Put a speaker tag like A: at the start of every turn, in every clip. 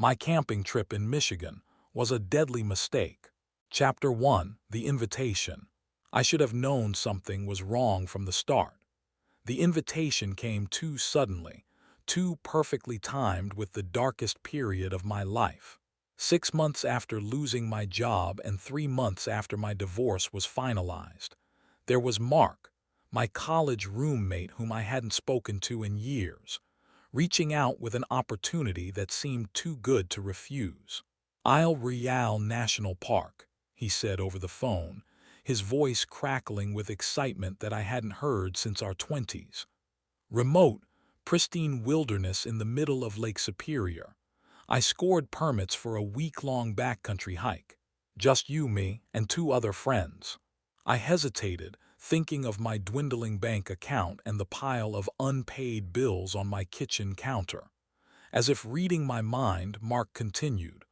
A: My camping trip in Michigan was a deadly mistake. Chapter 1: The Invitation. I should have known something was wrong from the start. The invitation came too suddenly, too perfectly timed with the darkest period of my life. 6 months after losing my job and 3 months after my divorce was finalized, there was Mark, my college roommate whom I hadn't spoken to in years, reaching out with an opportunity that seemed too good to refuse. "Isle Royale National Park," he said over the phone, his voice crackling with excitement that I hadn't heard since our 20s. Remote, pristine wilderness in the middle of Lake Superior. I scored permits for a week-long backcountry hike. Just you, me, and 2 other friends. I hesitated, thinking of my dwindling bank account and the pile of unpaid bills on my kitchen counter. As if reading my mind, Mark continued,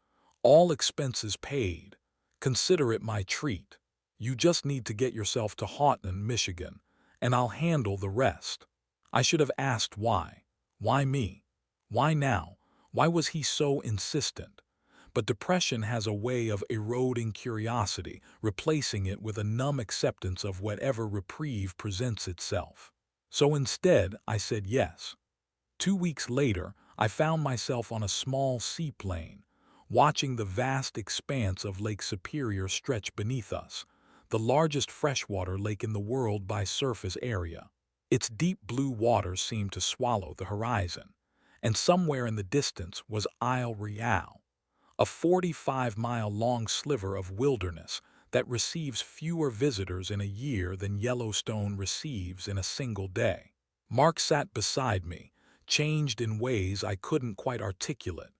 A: "All expenses paid. Consider it my treat. You just need to get yourself to Houghton, Michigan, and I'll handle the rest." I should have asked why. Why me? Why now? Why was he so insistent? But depression has a way of eroding curiosity, replacing it with a numb acceptance of whatever reprieve presents itself. So instead, I said yes. 2 weeks later, I found myself on a small seaplane, watching the vast expanse of Lake Superior stretch beneath us, the largest freshwater lake in the world by surface area. Its deep blue waters seemed to swallow the horizon, and somewhere in the distance was Isle Royale, a 45-mile-long sliver of wilderness that receives fewer visitors in a year than Yellowstone receives in a single day. Mark sat beside me, changed in ways I couldn't quite articulate.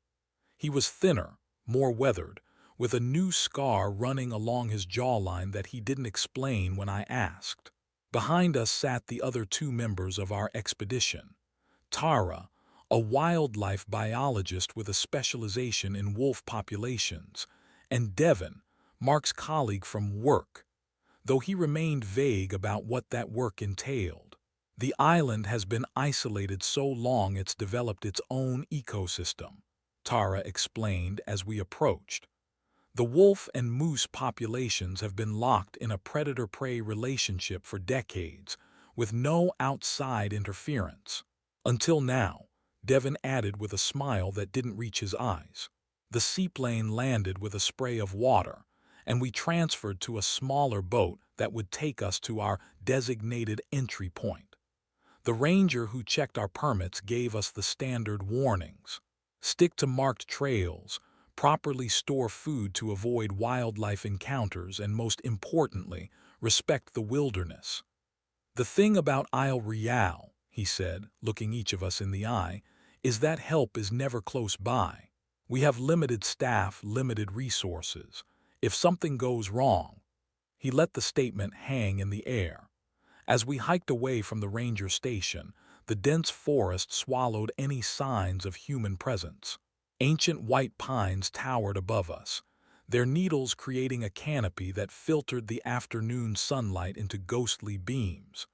A: He was thinner, more weathered, with a new scar running along his jawline that he didn't explain when I asked. Behind us sat the other 2 members of our expedition. Tara, a wildlife biologist with a specialization in wolf populations, and Devin, Mark's colleague from work, though he remained vague about what that work entailed. "The island has been isolated so long it's developed its own ecosystem," Tara explained as we approached. "The wolf and moose populations have been locked in a predator-prey relationship for decades, with no outside interference. Until now," Devin added with a smile that didn't reach his eyes. The seaplane landed with a spray of water, and we transferred to a smaller boat that would take us to our designated entry point. The ranger who checked our permits gave us the standard warnings. Stick to marked trails, properly store food to avoid wildlife encounters, and most importantly, respect the wilderness. "The thing about Isle Royale," he said, looking each of us in the eye, "is that help is never close by. We have limited staff, limited resources. If something goes wrong—" He let the statement hang in the air. As we hiked away from the ranger station, the dense forest swallowed any signs of human presence. Ancient white pines towered above us, their needles creating a canopy that filtered the afternoon sunlight into ghostly beams.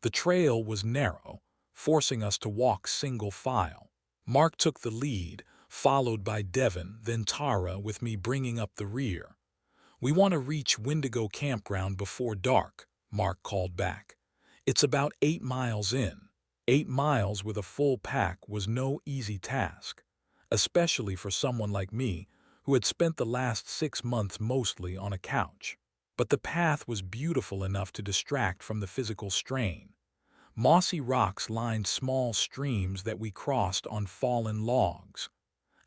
A: The trail was narrow, forcing us to walk single file. Mark took the lead, followed by Devin, then Tara, with me bringing up the rear. "We want to reach Wendigo Campground before dark," Mark called back. "It's about 8 miles in." 8 miles with a full pack was no easy task, especially for someone like me who had spent the last 6 months mostly on a couch. But the path was beautiful enough to distract from the physical strain. Mossy rocks lined small streams that we crossed on fallen logs.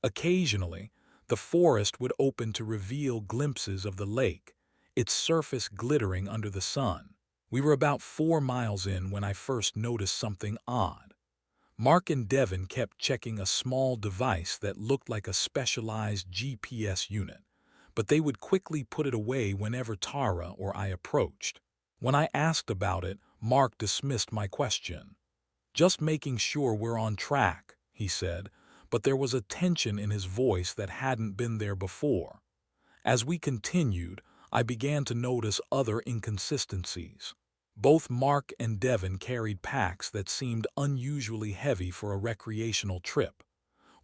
A: Occasionally, the forest would open to reveal glimpses of the lake, its surface glittering under the sun. We were about 4 miles in when I first noticed something odd. Mark and Devin kept checking a small device that looked like a specialized GPS unit, but they would quickly put it away whenever Tara or I approached. When I asked about it, Mark dismissed my question. "Just making sure we're on track," he said, but there was a tension in his voice that hadn't been there before. As we continued, I began to notice other inconsistencies. Both Mark and Devin carried packs that seemed unusually heavy for a recreational trip.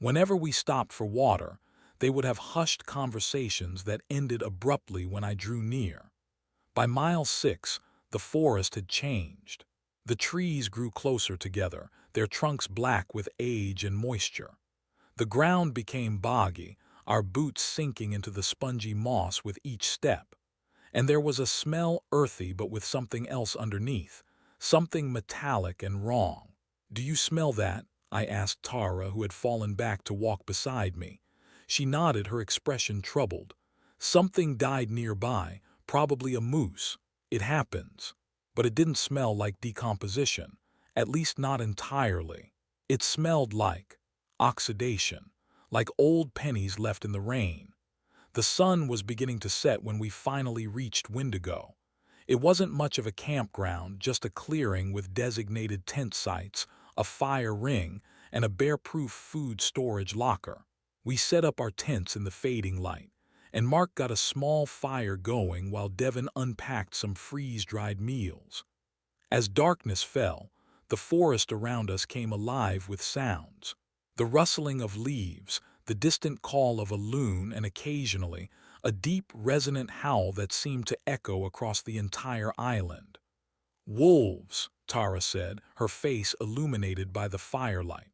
A: Whenever we stopped for water, they would have hushed conversations that ended abruptly when I drew near. By mile 6, the forest had changed. The trees grew closer together, their trunks black with age and moisture. The ground became boggy, our boots sinking into the spongy moss with each step. And there was a smell earthy but with something else underneath, something metallic and wrong. "Do you smell that?" I asked Tara, who had fallen back to walk beside me. She nodded, her expression troubled. "Something died nearby, probably a moose. It happens." But it didn't smell like decomposition, at least not entirely. It smelled like oxidation, like old pennies left in the rain. The sun was beginning to set when we finally reached Wendigo. It wasn't much of a campground, just a clearing with designated tent sites, a fire ring, and a bear-proof food storage locker. We set up our tents in the fading light, and Mark got a small fire going while Devin unpacked some freeze-dried meals. As darkness fell, the forest around us came alive with sounds. The rustling of leaves, the distant call of a loon, and occasionally, a deep, resonant howl that seemed to echo across the entire island. "Wolves," Tara said, her face illuminated by the firelight.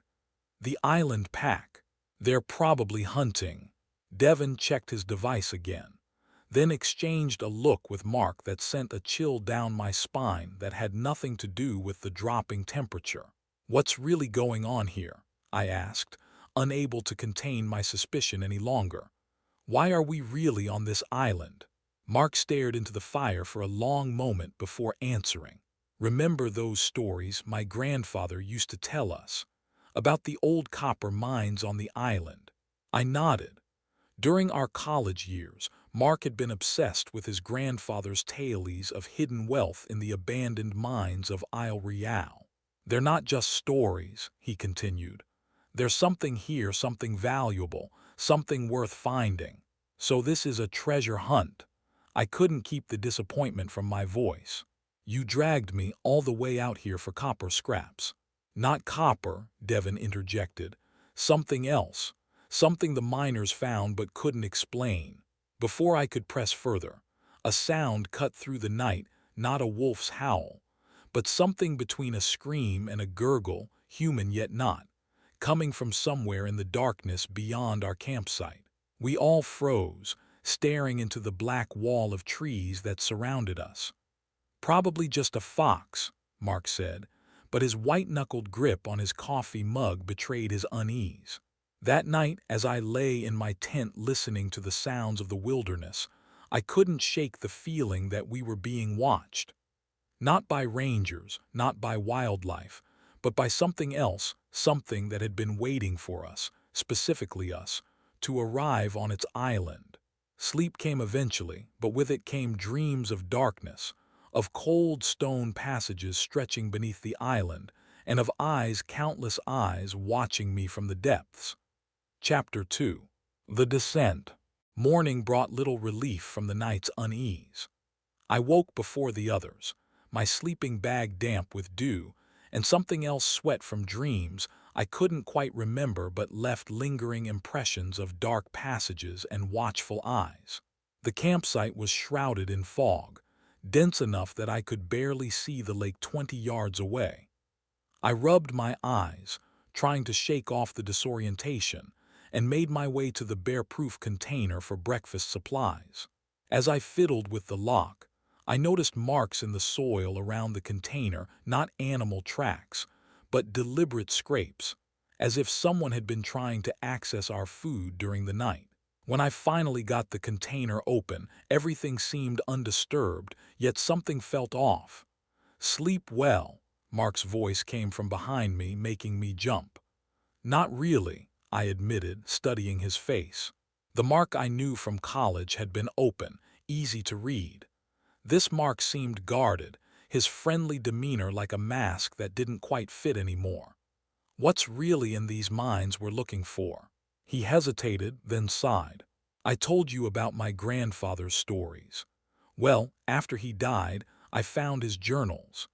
A: "The island pack. They're probably hunting." Devin checked his device again, then exchanged a look with Mark that sent a chill down my spine that had nothing to do with the dropping temperature. "What's really going on here?" I asked, unable to contain my suspicion any longer. "Why are we really on this island?" Mark stared into the fire for a long moment before answering. "Remember those stories my grandfather used to tell us about the old copper mines on the island?" I nodded. During our college years, Mark had been obsessed with his grandfather's tales of hidden wealth in the abandoned mines of Isle Royale. "They're not just stories," he continued. "There's something here, something valuable, something worth finding. So this is a treasure hunt." I couldn't keep the disappointment from my voice. "You dragged me all the way out here for copper scraps." "Not copper," Devin interjected. "Something else. Something the miners found but couldn't explain." Before I could press further, a sound cut through the night, not a wolf's howl, but something between a scream and a gurgle, human yet not, coming from somewhere in the darkness beyond our campsite. We all froze, staring into the black wall of trees that surrounded us. "Probably just a fox," Mark said, but his white-knuckled grip on his coffee mug betrayed his unease. That night, as I lay in my tent listening to the sounds of the wilderness, I couldn't shake the feeling that we were being watched. Not by rangers, not by wildlife, but by something else, something that had been waiting for us, specifically us, to arrive on its island. Sleep came eventually, but with it came dreams of darkness, of cold stone passages stretching beneath the island, and of eyes, countless eyes, watching me from the depths. Chapter 2. The Descent. Morning brought little relief from the night's unease. I woke before the others, my sleeping bag damp with dew, and something else sweat from dreams I couldn't quite remember but left lingering impressions of dark passages and watchful eyes. The campsite was shrouded in fog, dense enough that I could barely see the lake 20 yards away. I rubbed my eyes, trying to shake off the disorientation, and made my way to the bear-proof container for breakfast supplies. As I fiddled with the lock, I noticed marks in the soil around the container, not animal tracks, but deliberate scrapes, as if someone had been trying to access our food during the night. When I finally got the container open, everything seemed undisturbed, yet something felt off. "Sleep well," Mark's voice came from behind me, making me jump. "Not really," I admitted, studying his face. The Mark I knew from college had been open, easy to read. This Mark seemed guarded, his friendly demeanor like a mask that didn't quite fit anymore. "What's really in these mines we're looking for?" He hesitated, then sighed. "I told you about my grandfather's stories. Well, after he died, I found his journals.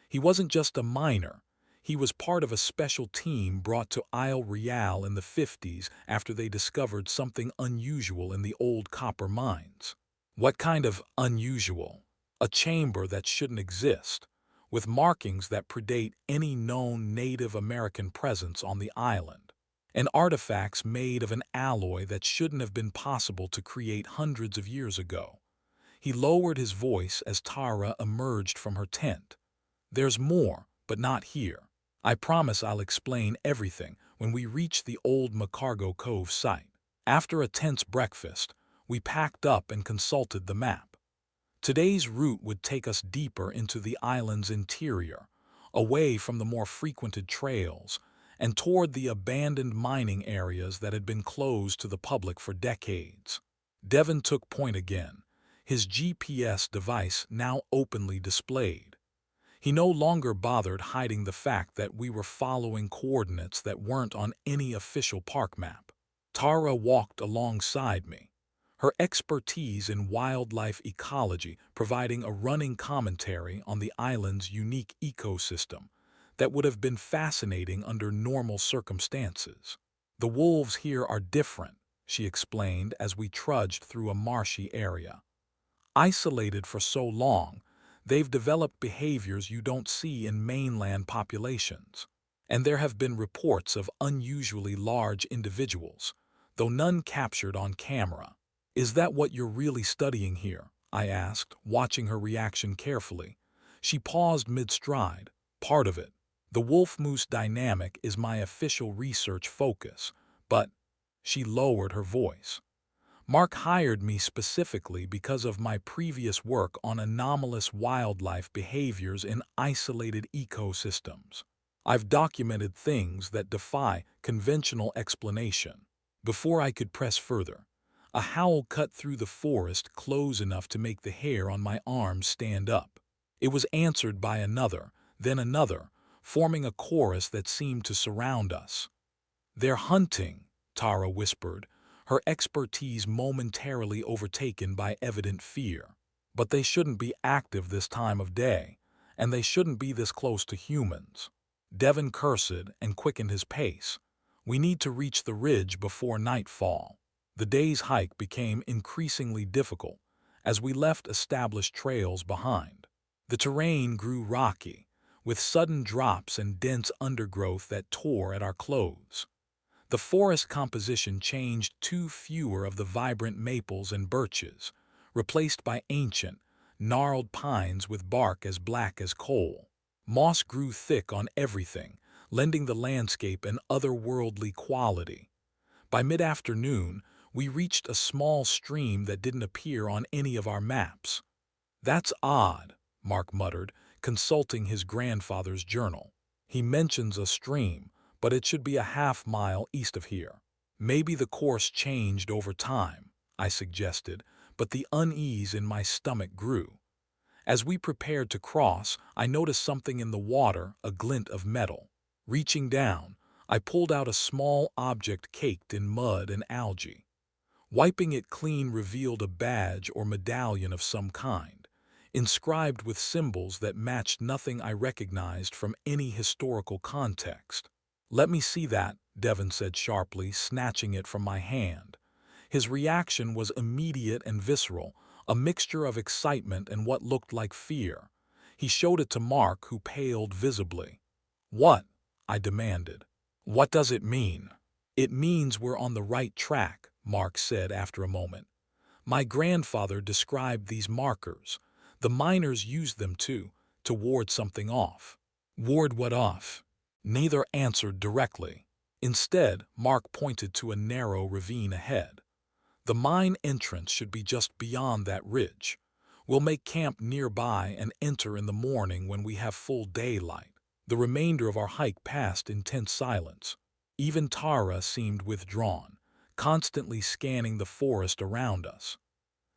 A: He wasn't just a miner. He was part of a special team brought to Isle Royale in the 50s after they discovered something unusual in the old copper mines. What kind of unusual? A chamber that shouldn't exist, with markings that predate any known Native American presence on the island, and artifacts made of an alloy that shouldn't have been possible to create hundreds of years ago. He lowered his voice as Tara emerged from her tent. There's more, but not here. I promise I'll explain everything when we reach the old Macargo Cove site. After a tense breakfast, we packed up and consulted the map. Today's route would take us deeper into the island's interior, away from the more frequented trails, and toward the abandoned mining areas that had been closed to the public for decades. Devon took point again, his GPS device now openly displayed. He no longer bothered hiding the fact that we were following coordinates that weren't on any official park map. Tara walked alongside me, her expertise in wildlife ecology providing a running commentary on the island's unique ecosystem that would have been fascinating under normal circumstances. The wolves here are different, she explained as we trudged through a marshy area. Isolated for so long, they've developed behaviors you don't see in mainland populations. And there have been reports of unusually large individuals, though none captured on camera. Is that what you're really studying here? I asked, watching her reaction carefully. She paused mid-stride. Part of it. The wolf-moose dynamic is my official research focus, but she lowered her voice. Mark hired me specifically because of my previous work on anomalous wildlife behaviors in isolated ecosystems. I've documented things that defy conventional explanation. Before I could press further, a howl cut through the forest close enough to make the hair on my arms stand up. It was answered by another, then another, forming a chorus that seemed to surround us. "They're hunting," Tara whispered, her expertise momentarily overtaken by evident fear. "But they shouldn't be active this time of day, and they shouldn't be this close to humans." Devon cursed and quickened his pace. "We need to reach the ridge before nightfall." The day's hike became increasingly difficult as we left established trails behind. The terrain grew rocky, with sudden drops and dense undergrowth that tore at our clothes. The forest composition changed to fewer of the vibrant maples and birches, replaced by ancient, gnarled pines with bark as black as coal. Moss grew thick on everything, lending the landscape an otherworldly quality. By mid-afternoon, we reached a small stream that didn't appear on any of our maps. "That's odd," Mark muttered, consulting his grandfather's journal. "He mentions a stream, but it should be a half-mile east of here." "Maybe the course changed over time," I suggested, but the unease in my stomach grew. As we prepared to cross, I noticed something in the water, a glint of metal. Reaching down, I pulled out a small object caked in mud and algae. Wiping it clean revealed a badge or medallion of some kind, inscribed with symbols that matched nothing I recognized from any historical context. "Let me see that," Devon said sharply, snatching it from my hand. His reaction was immediate and visceral, a mixture of excitement and what looked like fear. He showed it to Mark, who paled visibly. "What?" I demanded. "What does it mean?" "It means we're on the right track," Mark said after a moment. "My grandfather described these markers. The miners used them to ward something off." "Ward what off?" Neither answered directly. Instead, Mark pointed to a narrow ravine ahead. "The mine entrance should be just beyond that ridge. We'll make camp nearby and enter in the morning when we have full daylight." The remainder of our hike passed in tense silence. Even Tara seemed withdrawn, constantly scanning the forest around us.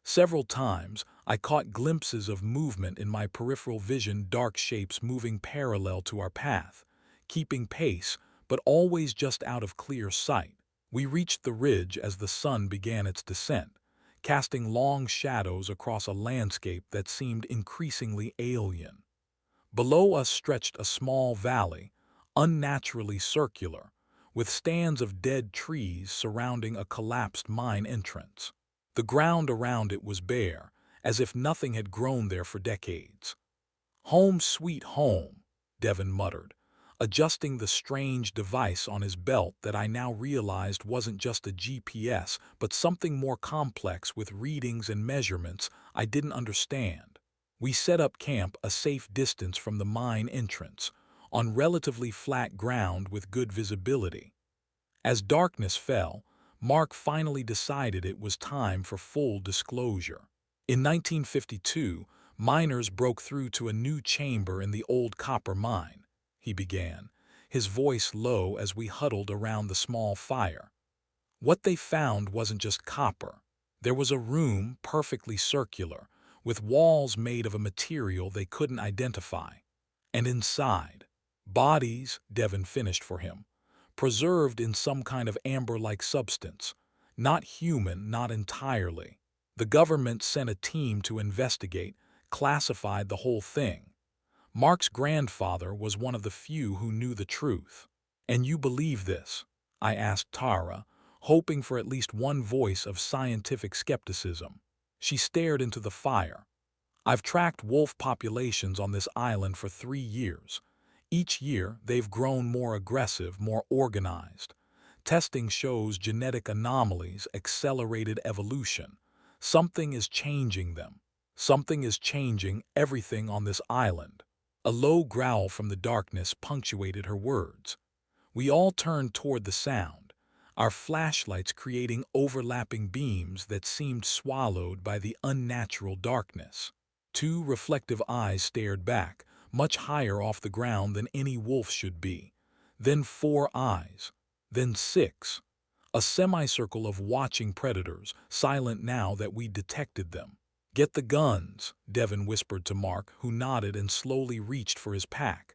A: Several times, I caught glimpses of movement in my peripheral vision, dark shapes moving parallel to our path, keeping pace, but always just out of clear sight. We reached the ridge as the sun began its descent, casting long shadows across a landscape that seemed increasingly alien. Below us stretched a small valley, unnaturally circular, with stands of dead trees surrounding a collapsed mine entrance. The ground around it was bare, as if nothing had grown there for decades. "Home sweet home," Devon muttered, adjusting the strange device on his belt that I now realized wasn't just a GPS, but something more complex with readings and measurements I didn't understand. We set up camp a safe distance from the mine entrance, on relatively flat ground with good visibility. As darkness fell, Mark finally decided it was time for full disclosure. In 1952, miners broke through to a new chamber in the old copper mine, he began, his voice low as we huddled around the small fire. What they found wasn't just copper. There was a room perfectly circular, with walls made of a material they couldn't identify. And inside, bodies, Devon finished for him, preserved in some kind of amber-like substance. Not human, not entirely. The government sent a team to investigate, classified the whole thing. Mark's grandfather was one of the few who knew the truth. "And you believe this?" I asked Tara, hoping for at least one voice of scientific skepticism. She stared into the fire. "I've tracked wolf populations on this island for 3 years. Each year, they've grown more aggressive, more organized. Testing shows genetic anomalies, accelerated evolution. Something is changing them. Something is changing everything on this island." A low growl from the darkness punctuated her words. We all turned toward the sound, our flashlights creating overlapping beams that seemed swallowed by the unnatural darkness. 2 reflective eyes stared back, much higher off the ground than any wolf should be. Then 4 eyes. Then 6. A semicircle of watching predators, silent now that we detected them. "Get the guns," Devon whispered to Mark, who nodded and slowly reached for his pack.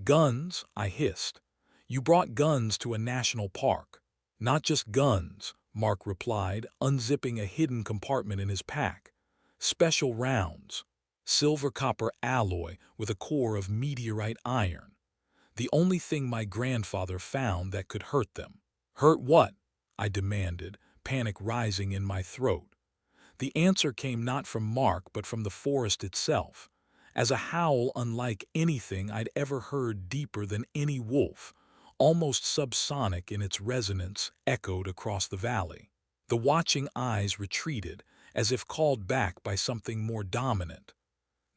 A: "Guns?" I hissed. "You brought guns to a national park." "Not just guns," Mark replied, unzipping a hidden compartment in his pack. "Special rounds. Silver-copper alloy with a core of meteorite iron. The only thing my grandfather found that could hurt them." "Hurt what?" I demanded, panic rising in my throat. The answer came not from Mark but from the forest itself, as a howl unlike anything I'd ever heard, deeper than any wolf, almost subsonic in its resonance, echoed across the valley. The watching eyes retreated, as if called back by something more dominant.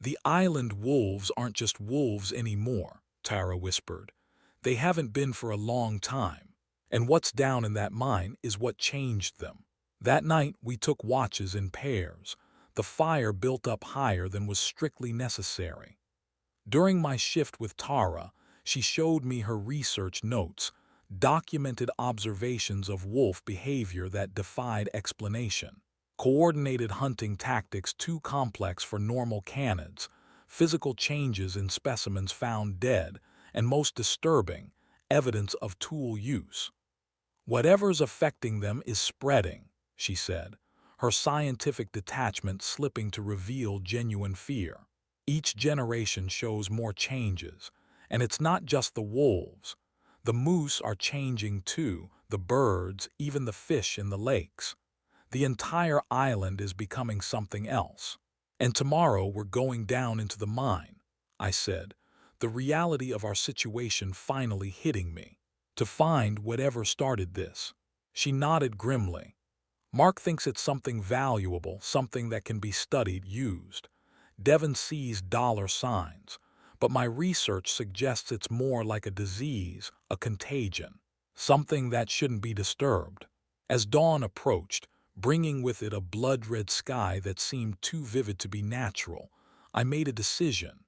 A: "The island wolves aren't just wolves anymore," Tara whispered. "They haven't been for a long time. And what's down in that mine is what changed them." That night we took watches in pairs. The fire built up higher than was strictly necessary. During my shift with Tara, she showed me her research notes, documented observations of wolf behavior that defied explanation. Coordinated hunting tactics too complex for normal canids, physical changes in specimens found dead, and most disturbing, evidence of tool use. "Whatever's affecting them is spreading," she said, her scientific detachment slipping to reveal genuine fear. "Each generation shows more changes, and it's not just the wolves. The moose are changing too, the birds, even the fish in the lakes. The entire island is becoming something else. And tomorrow we're going down into the mine," I said, the reality of our situation finally hitting me. "To find whatever started this." She nodded grimly. "Mark thinks it's something valuable, something that can be studied, used. Devon sees dollar signs, but my research suggests it's more like a disease, a contagion, something that shouldn't be disturbed." As dawn approached, bringing with it a blood-red sky that seemed too vivid to be natural, I made a decision.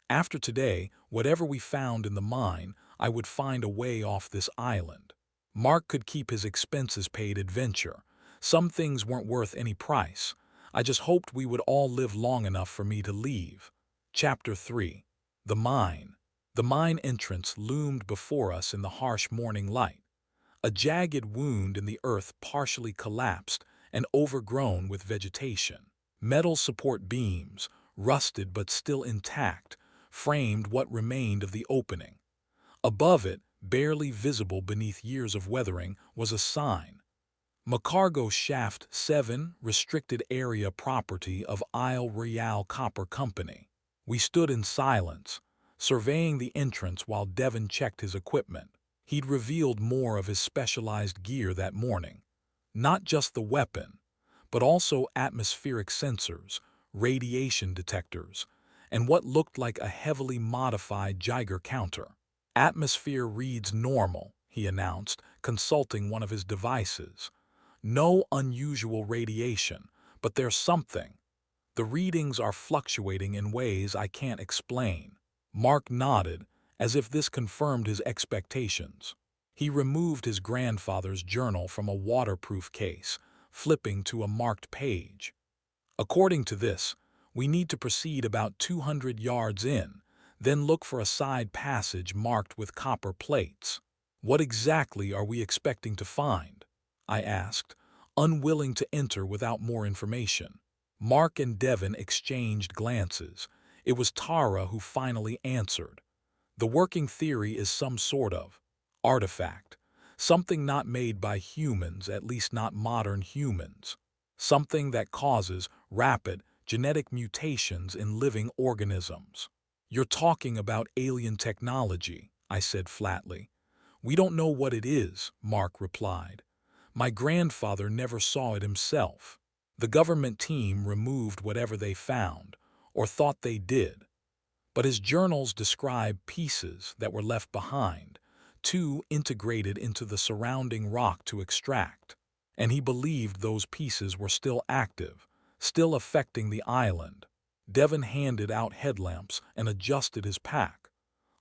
A: After today, whatever we found in the mine, I would find a way off this island. Mark could keep his expenses-paid adventure. Some things weren't worth any price. I just hoped we would all live long enough for me to leave. Chapter 3. The Mine. The mine entrance loomed before us in the harsh morning light. A jagged wound in the earth partially collapsed and overgrown with vegetation. Metal support beams, rusted but still intact, framed what remained of the opening. Above it, barely visible beneath years of weathering, was a sign. Macargo Shaft 7, Restricted Area Property of Isle Royale Copper Company. We stood in silence, surveying the entrance while Devon checked his equipment. He'd revealed more of his specialized gear that morning. Not just the weapon, but also atmospheric sensors, radiation detectors, and what looked like a heavily modified Geiger counter. "Atmosphere reads normal," he announced, consulting one of his devices. "No unusual radiation, but there's something. The readings are fluctuating in ways I can't explain." Mark nodded, as if this confirmed his expectations. He removed his grandfather's journal from a waterproof case, flipping to a marked page. "According to this, we need to proceed about 200 yards in, then look for a side passage marked with copper plates." "What exactly are we expecting to find?" I asked, unwilling to enter without more information. Mark and Devon exchanged glances. It was Tara who finally answered. "The working theory is some sort of artifact, something not made by humans, at least not modern humans. Something that causes rapid genetic mutations in living organisms." "You're talking about alien technology," I said flatly. "We don't know what it is," Mark replied. "My grandfather never saw it himself. The government team removed whatever they found, or thought they did. But his journals describe pieces that were left behind, too integrated into the surrounding rock to extract. And he believed those pieces were still active, still affecting the island." Devon handed out headlamps and adjusted his pack.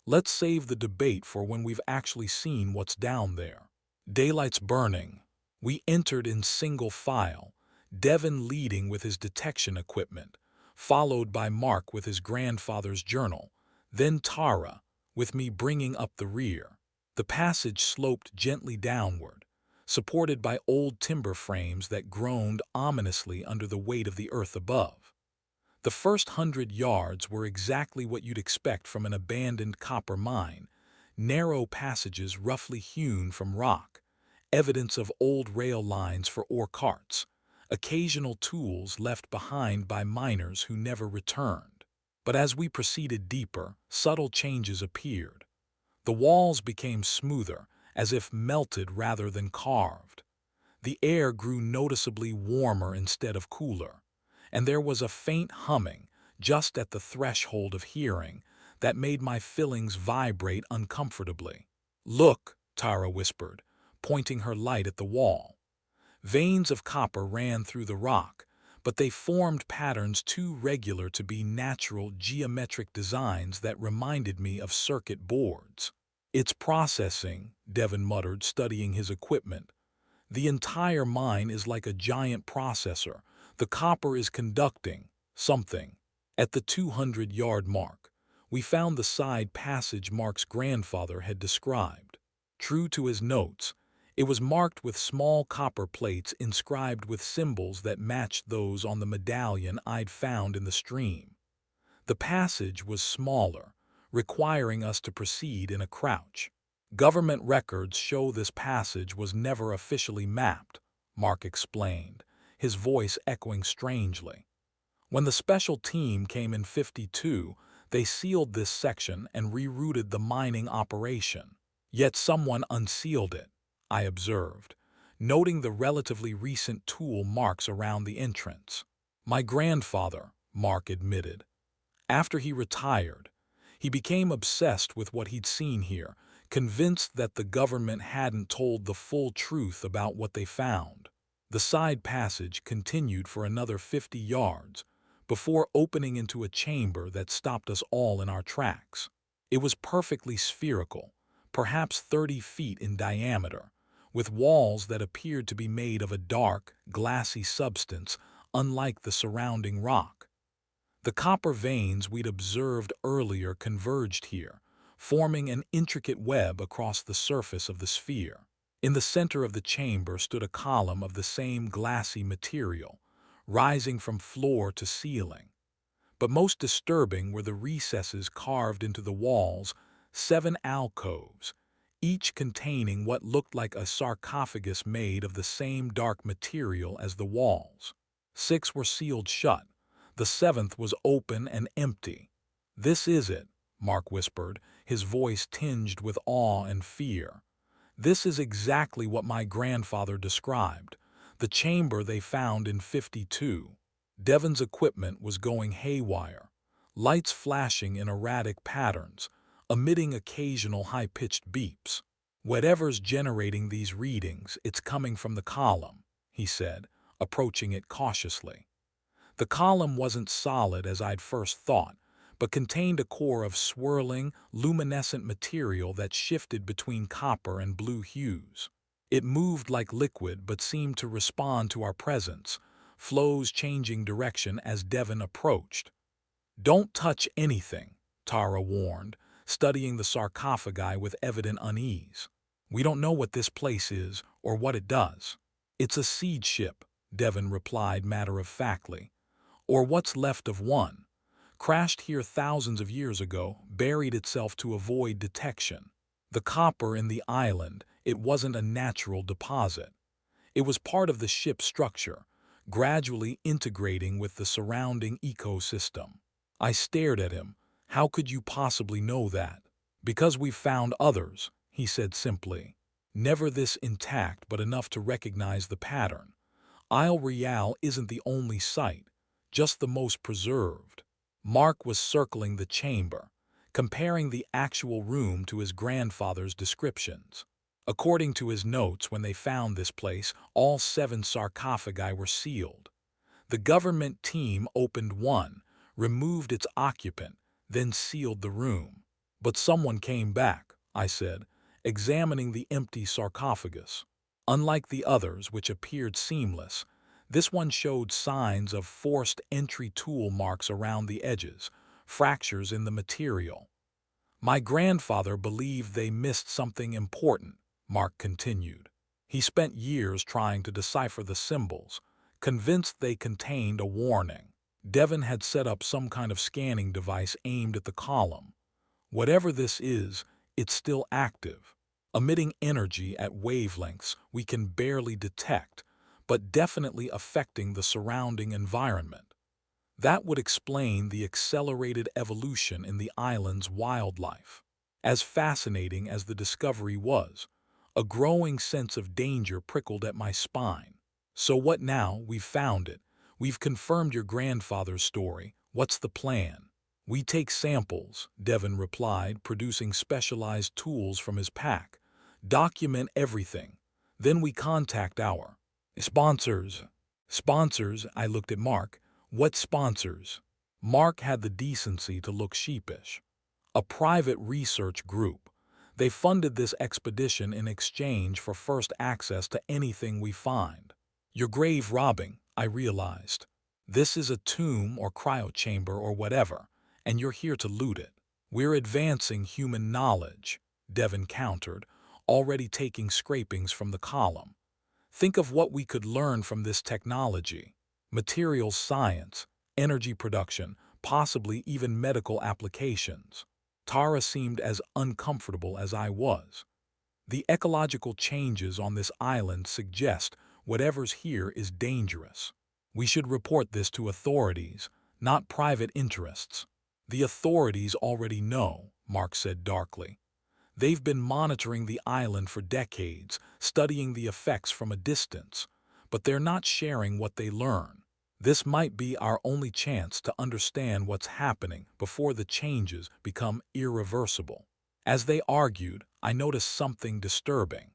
A: "Let's save the debate for when we've actually seen what's down there." Daylight's burning. We entered in single file, Devon leading with his detection equipment, followed by Mark with his grandfather's journal, then Tara, with me bringing up the rear. The passage sloped gently downward, supported by old timber frames that groaned ominously under the weight of the earth above. The first 100 yards were exactly what you'd expect from an abandoned copper mine, narrow passages roughly hewn from rock, evidence of old rail lines for ore carts, occasional tools left behind by miners who never returned. But as we proceeded deeper, subtle changes appeared. The walls became smoother, as if melted rather than carved. The air grew noticeably warmer instead of cooler, and there was a faint humming, just at the threshold of hearing, that made my fillings vibrate uncomfortably. "Look," Tara whispered, pointing her light at the wall. Veins of copper ran through the rock, but they formed patterns too regular to be natural geometric designs that reminded me of circuit boards. "It's processing," Devon muttered, studying his equipment. "The entire mine is like a giant processor. The copper is conducting something." At the 200-yard mark, we found the side passage Mark's grandfather had described. True to his notes, it was marked with small copper plates inscribed with symbols that matched those on the medallion I'd found in the stream. The passage was smaller, requiring us to proceed in a crouch. "Government records show this passage was never officially mapped," Mark explained, his voice echoing strangely. "When the special team came in '52, they sealed this section and rerouted the mining operation. Yet someone unsealed it," I observed, noting the relatively recent tool marks around the entrance. "My grandfather," Mark admitted. "After he retired, he became obsessed with what he'd seen here, convinced that the government hadn't told the full truth about what they found." The side passage continued for another 50 yards, before opening into a chamber that stopped us all in our tracks. It was perfectly spherical, perhaps 30 feet in diameter, with walls that appeared to be made of a dark, glassy substance unlike the surrounding rock. The copper veins we'd observed earlier converged here, forming an intricate web across the surface of the sphere. In the center of the chamber stood a column of the same glassy material, rising from floor to ceiling. But most disturbing were the recesses carved into the walls, 7 alcoves, each containing what looked like a sarcophagus made of the same dark material as the walls. 6 were sealed shut. The 7th was open and empty. "This is it," Mark whispered, his voice tinged with awe and fear. "This is exactly what my grandfather described, the chamber they found in '52. Devon's equipment was going haywire, lights flashing in erratic patterns, emitting occasional high-pitched beeps. Whatever's generating these readings, it's coming from the column," he said, approaching it cautiously. The column wasn't solid as I'd first thought, but contained a core of swirling, luminescent material that shifted between copper and blue hues. It moved like liquid but seemed to respond to our presence, flows changing direction as Devon approached. "Don't touch anything," Tara warned, studying the sarcophagi with evident unease. "We don't know what this place is or what it does." "It's a seed ship," Devon replied matter-of-factly. "Or what's left of one. Crashed here thousands of years ago, buried itself to avoid detection. The copper in the island, it wasn't a natural deposit. It was part of the ship's structure, gradually integrating with the surrounding ecosystem." I stared at him. "How could you possibly know that?" "Because we've found others," he said simply. "Never this intact but enough to recognize the pattern. Isle Royale isn't the only site, just the most preserved." Mark was circling the chamber, comparing the actual room to his grandfather's descriptions. According to his notes, when they found this place, all 7 sarcophagi were sealed. The government team opened one, removed its occupant, then sealed the room. "But someone came back," I said, examining the empty sarcophagus. Unlike the others, which appeared seamless, this one showed signs of forced entry tool marks around the edges, fractures in the material. "My grandfather believed they missed something important," Mark continued. "He spent years trying to decipher the symbols, convinced they contained a warning. Devon had set up some kind of scanning device aimed at the column. Whatever this is, it's still active, emitting energy at wavelengths we can barely detect, but definitely affecting the surrounding environment. That would explain the accelerated evolution in the island's wildlife." As fascinating as the discovery was, a growing sense of danger prickled at my spine. "So what now? We've found it. We've confirmed your grandfather's story. What's the plan?" "We take samples," Devon replied, producing specialized tools from his pack. "Document everything. Then we contact our sponsors." "Sponsors?" I looked at Mark. "What sponsors?" Mark had the decency to look sheepish. "A private research group. They funded this expedition in exchange for first access to anything we find." "You're grave robbing," I realized. "This is a tomb or cryochamber or whatever, and you're here to loot it." "We're advancing human knowledge," Devon countered, already taking scrapings from the column. "Think of what we could learn from this technology. Materials science, energy production, possibly even medical applications." Tara seemed as uncomfortable as I was. "The ecological changes on this island suggest whatever's here is dangerous. We should report this to authorities, not private interests." "The authorities already know," Mark said darkly. "They've been monitoring the island for decades, studying the effects from a distance, but they're not sharing what they learn. This might be our only chance to understand what's happening before the changes become irreversible." As they argued, I noticed something disturbing.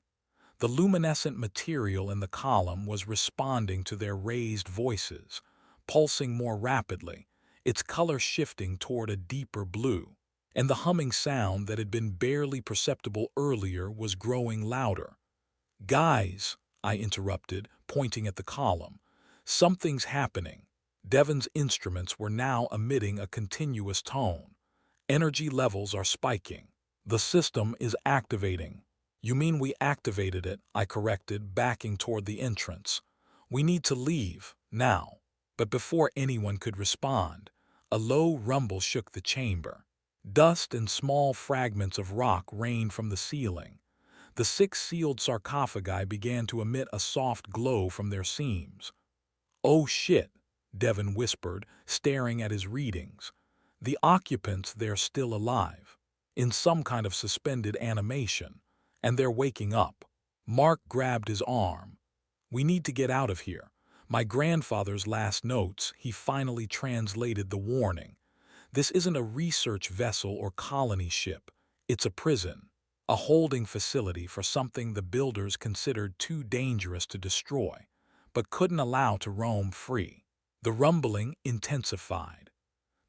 A: The luminescent material in the column was responding to their raised voices, pulsing more rapidly, its color shifting toward a deeper blue. And the humming sound that had been barely perceptible earlier was growing louder. "Guys," I interrupted, pointing at the column, "something's happening." Devon's instruments were now emitting a continuous tone. "Energy levels are spiking. The system is activating." "You mean we activated it," I corrected, backing toward the entrance. "We need to leave, now." But before anyone could respond, a low rumble shook the chamber. Dust and small fragments of rock rained from the ceiling. The 6 sealed sarcophagi began to emit a soft glow from their seams. "Oh shit," Devon whispered, staring at his readings. "The occupants, they're still alive, in some kind of suspended animation, and they're waking up." Mark grabbed his arm. "We need to get out of here. My grandfather's last notes," he finally translated the warning. "This isn't a research vessel or colony ship. It's a prison, a holding facility for something the builders considered too dangerous to destroy, but couldn't allow to roam free." The rumbling intensified.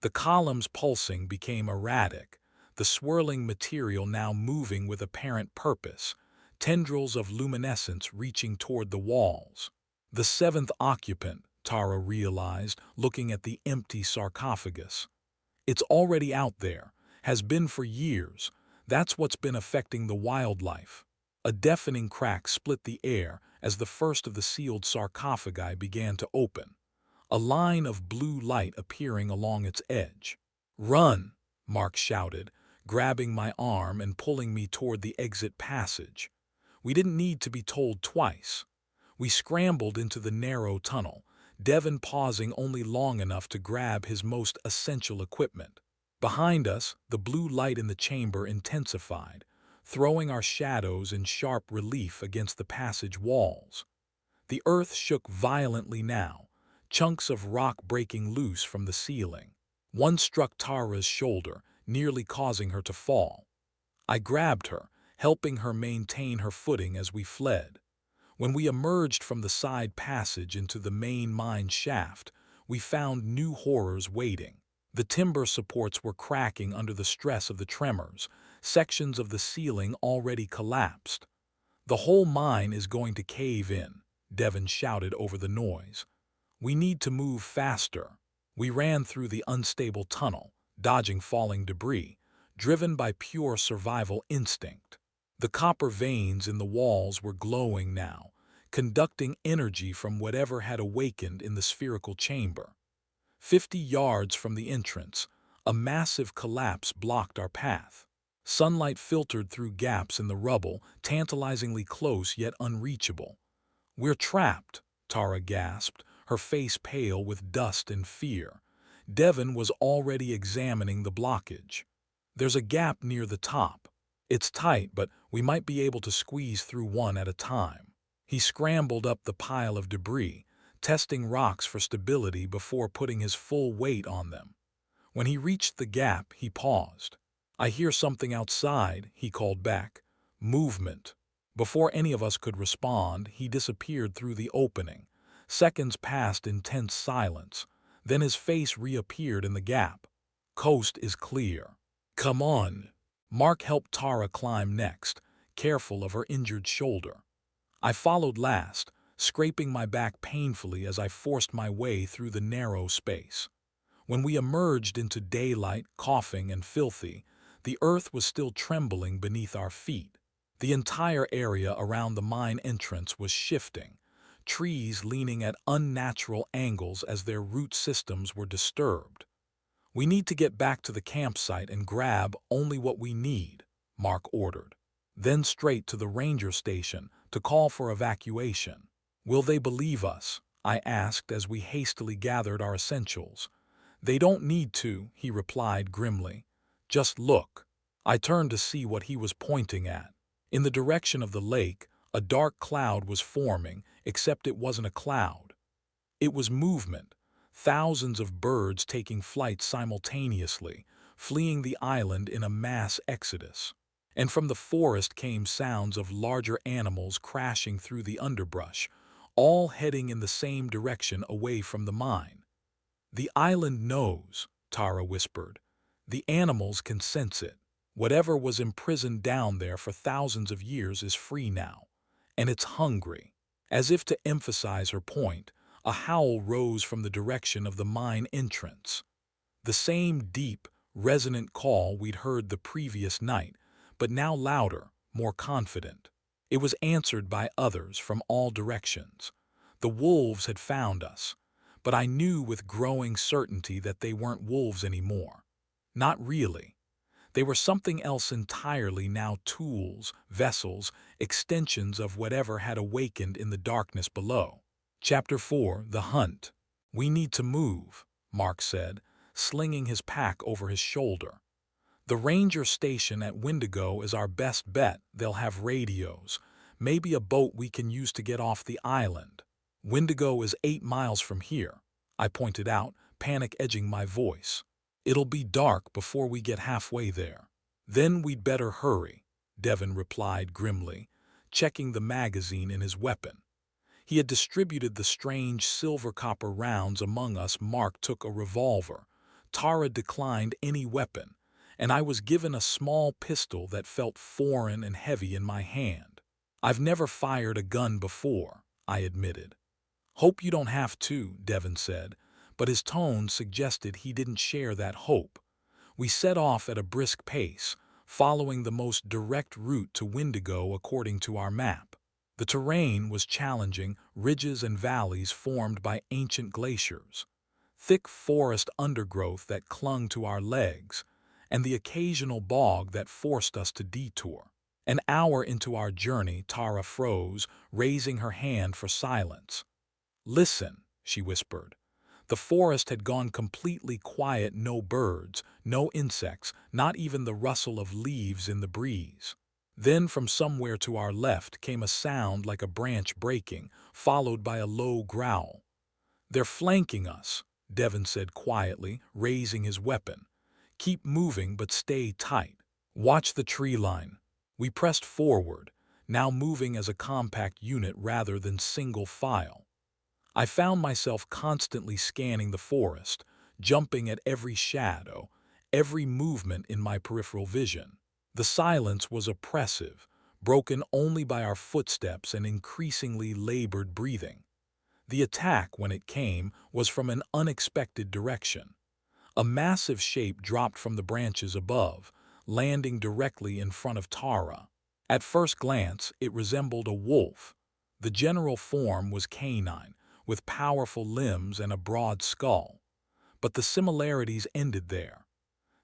A: The columns pulsing became erratic, the swirling material now moving with apparent purpose, tendrils of luminescence reaching toward the walls. The 7th occupant, Tara realized, looking at the empty sarcophagus. "It's already out there, has been for years. That's what's been affecting the wildlife." A deafening crack split the air as the first of the sealed sarcophagi began to open, a line of blue light appearing along its edge. "Run!" Mark shouted, grabbing my arm and pulling me toward the exit passage. We didn't need to be told twice. We scrambled into the narrow tunnel, Devon pausing only long enough to grab his most essential equipment. Behind us, the blue light in the chamber intensified, throwing our shadows in sharp relief against the passage walls. The earth shook violently now, chunks of rock breaking loose from the ceiling. One struck Tara's shoulder, nearly causing her to fall. I grabbed her, helping her maintain her footing as we fled. When we emerged from the side passage into the main mine shaft, we found new horrors waiting. The timber supports were cracking under the stress of the tremors, sections of the ceiling already collapsed. "The whole mine is going to cave in," Devon shouted over the noise. "We need to move faster." We ran through the unstable tunnel, dodging falling debris, driven by pure survival instinct. The copper veins in the walls were glowing now, conducting energy from whatever had awakened in the spherical chamber. 50 yards from the entrance, a massive collapse blocked our path. Sunlight filtered through gaps in the rubble, tantalizingly close yet unreachable. "We're trapped," Tara gasped, her face pale with dust and fear. Devon was already examining the blockage. "There's a gap near the top. It's tight, but we might be able to squeeze through one at a time." He scrambled up the pile of debris, testing rocks for stability before putting his full weight on them. When he reached the gap, he paused. "I hear something outside," he called back. "Movement." Before any of us could respond, he disappeared through the opening. Seconds passed in tense silence. Then his face reappeared in the gap. "Coast is clear." "Come on." Mark helped Tara climb next, careful of her injured shoulder. I followed last, scraping my back painfully as I forced my way through the narrow space. When we emerged into daylight, coughing and filthy, the earth was still trembling beneath our feet. The entire area around the mine entrance was shifting, trees leaning at unnatural angles as their root systems were disturbed. "We need to get back to the campsite and grab only what we need," Mark ordered. "Then straight to the ranger station to call for evacuation." "Will they believe us?" I asked as we hastily gathered our essentials. "They don't need to," he replied grimly. "Just look." I turned to see what he was pointing at. In the direction of the lake, a dark cloud was forming, except it wasn't a cloud. It was movement, thousands of birds taking flight simultaneously, fleeing the island in a mass exodus. And from the forest came sounds of larger animals crashing through the underbrush, all heading in the same direction away from the mine. "The island knows," Tara whispered. "The animals can sense it. Whatever was imprisoned down there for thousands of years is free now. And it's hungry." As if to emphasize her point, a howl rose from the direction of the mine entrance. The same deep, resonant call we'd heard the previous night, but now louder, more confident. It was answered by others from all directions. The wolves had found us, but I knew with growing certainty that they weren't wolves anymore. Not really. They were something else entirely now, tools, vessels, extensions of whatever had awakened in the darkness below. Chapter 4: The Hunt. "We need to move," Mark said, slinging his pack over his shoulder. "The ranger station at Wendigo is our best bet. They'll have radios, maybe a boat we can use to get off the island." "Wendigo is 8 miles from here," I pointed out, panic edging my voice. "It'll be dark before we get halfway there." "Then we'd better hurry," Devon replied grimly, checking the magazine in his weapon. He had distributed the strange silver-copper rounds among us. Mark took a revolver. Tara declined any weapon, and I was given a small pistol that felt foreign and heavy in my hand. "I've never fired a gun before," I admitted. "Hope you don't have to," Devon said, but his tone suggested he didn't share that hope. We set off at a brisk pace, following the most direct route to Wendigo according to our map. The terrain was challenging, ridges and valleys formed by ancient glaciers, thick forest undergrowth that clung to our legs, and the occasional bog that forced us to detour. An hour into our journey, Tara froze, raising her hand for silence. "Listen," she whispered. The forest had gone completely quiet, no birds, no insects, not even the rustle of leaves in the breeze. Then from somewhere to our left came a sound like a branch breaking, followed by a low growl. "They're flanking us," Devon said quietly, raising his weapon. "Keep moving but stay tight. Watch the tree line." We pressed forward, now moving as a compact unit rather than single file. I found myself constantly scanning the forest, jumping at every shadow, every movement in my peripheral vision. The silence was oppressive, broken only by our footsteps and increasingly labored breathing. The attack, when it came, was from an unexpected direction. A massive shape dropped from the branches above, landing directly in front of Tara. At first glance, it resembled a wolf. The general form was canine, with powerful limbs and a broad skull. But the similarities ended there.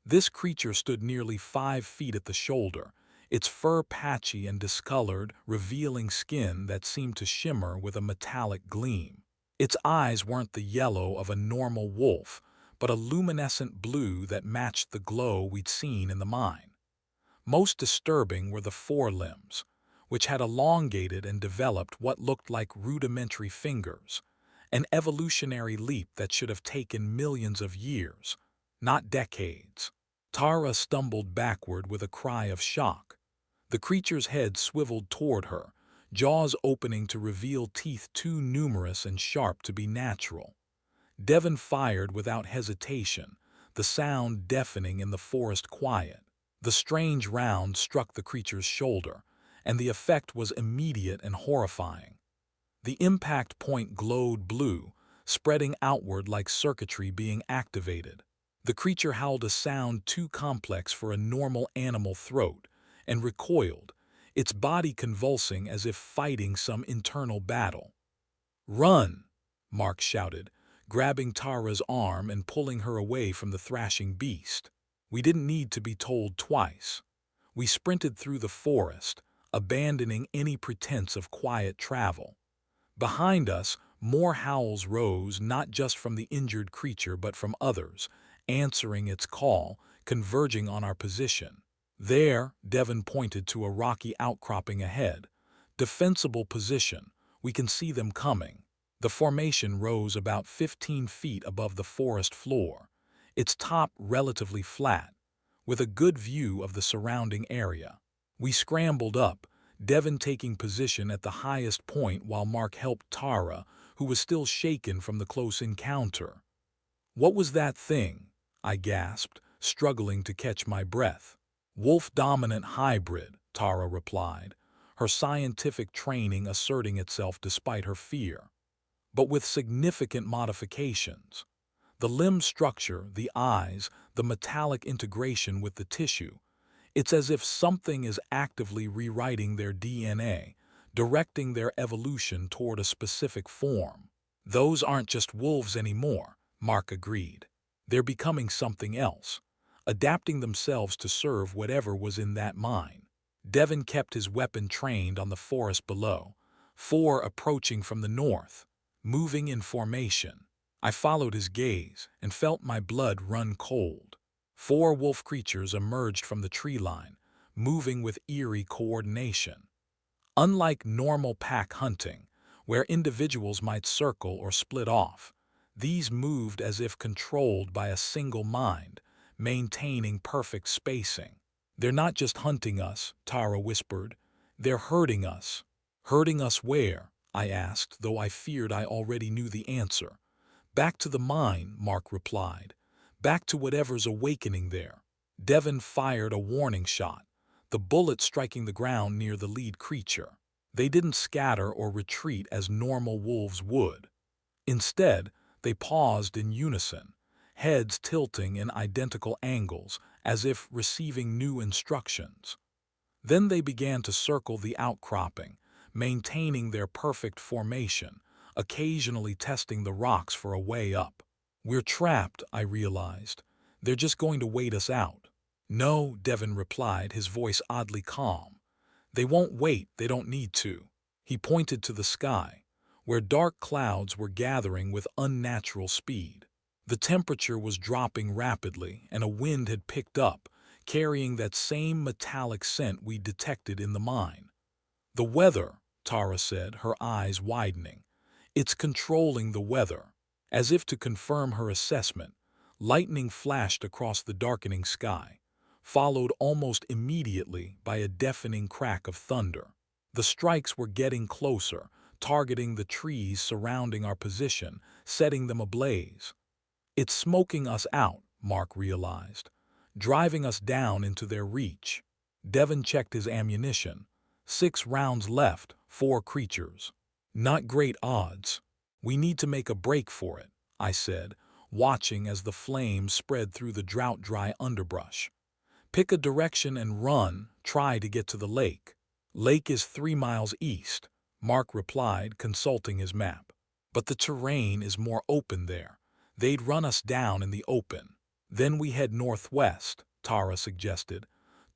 A: This creature stood nearly 5 feet at the shoulder, its fur patchy and discolored, revealing skin that seemed to shimmer with a metallic gleam. Its eyes weren't the yellow of a normal wolf, but a luminescent blue that matched the glow we'd seen in the mine. Most disturbing were the forelimbs, which had elongated and developed what looked like rudimentary fingers, an evolutionary leap that should have taken millions of years, not decades. Tara stumbled backward with a cry of shock. The creature's head swiveled toward her, jaws opening to reveal teeth too numerous and sharp to be natural. Devon fired without hesitation, the sound deafening in the forest quiet. The strange round struck the creature's shoulder, and the effect was immediate and horrifying. The impact point glowed blue, spreading outward like circuitry being activated. The creature howled a sound too complex for a normal animal throat, and recoiled, its body convulsing as if fighting some internal battle. "Run!" Mark shouted, grabbing Tara's arm and pulling her away from the thrashing beast. We didn't need to be told twice. We sprinted through the forest, abandoning any pretense of quiet travel. Behind us, more howls rose, not just from the injured creature but from others, answering its call, converging on our position. "There," Devon pointed to a rocky outcropping ahead. "Defensible position. We can see them coming." The formation rose about 15 feet above the forest floor, its top relatively flat, with a good view of the surrounding area. We scrambled up, Devon taking position at the highest point while Mark helped Tara, who was still shaken from the close encounter. "What was that thing?" I gasped, struggling to catch my breath. "Wolf-dominant hybrid," Tara replied, her scientific training asserting itself despite her fear, but with significant modifications. The limb structure, the eyes, the metallic integration with the tissue. It's as if something is actively rewriting their DNA, directing their evolution toward a specific form. "Those aren't just wolves anymore," Mark agreed. "They're becoming something else. adapting themselves to serve whatever was in that mine. Devon kept his weapon trained on the forest below, 4 approaching from the north, moving in formation. I followed his gaze and felt my blood run cold. 4 wolf creatures emerged from the tree line, moving with eerie coordination. Unlike normal pack hunting, where individuals might circle or split off, these moved as if controlled by a single mind, maintaining perfect spacing. "They're not just hunting us," Tara whispered. "They're hurting us." "Hurting us where?" I asked, though I feared I already knew the answer. "Back to the mine," Mark replied. "Back to whatever's awakening there." Devon fired a warning shot, the bullet striking the ground near the lead creature. They didn't scatter or retreat as normal wolves would. Instead, they paused in unison, heads tilting in identical angles, as if receiving new instructions. Then they began to circle the outcropping, maintaining their perfect formation, occasionally testing the rocks for a way up. "We're trapped," I realized. "They're just going to wait us out." "No," Devon replied, his voice oddly calm. "They won't wait, they don't need to." He pointed to the sky, where dark clouds were gathering with unnatural speed. The temperature was dropping rapidly, and a wind had picked up, carrying that same metallic scent we detected in the mine. "The weather," Tara said, her eyes widening. "It's controlling the weather." As if to confirm her assessment, lightning flashed across the darkening sky, followed almost immediately by a deafening crack of thunder. The strikes were getting closer, targeting the trees surrounding our position, setting them ablaze. "It's smoking us out," Mark realized, "driving us down into their reach." Devon checked his ammunition. 6 rounds left, 4 creatures. "Not great odds." "We need to make a break for it," I said, watching as the flames spread through the drought-dry underbrush. "Pick a direction and run, try to get to the lake." "Lake is 3 miles east," Mark replied, consulting his map. "But the terrain is more open there. They'd run us down in the open." "Then we head northwest," Tara suggested,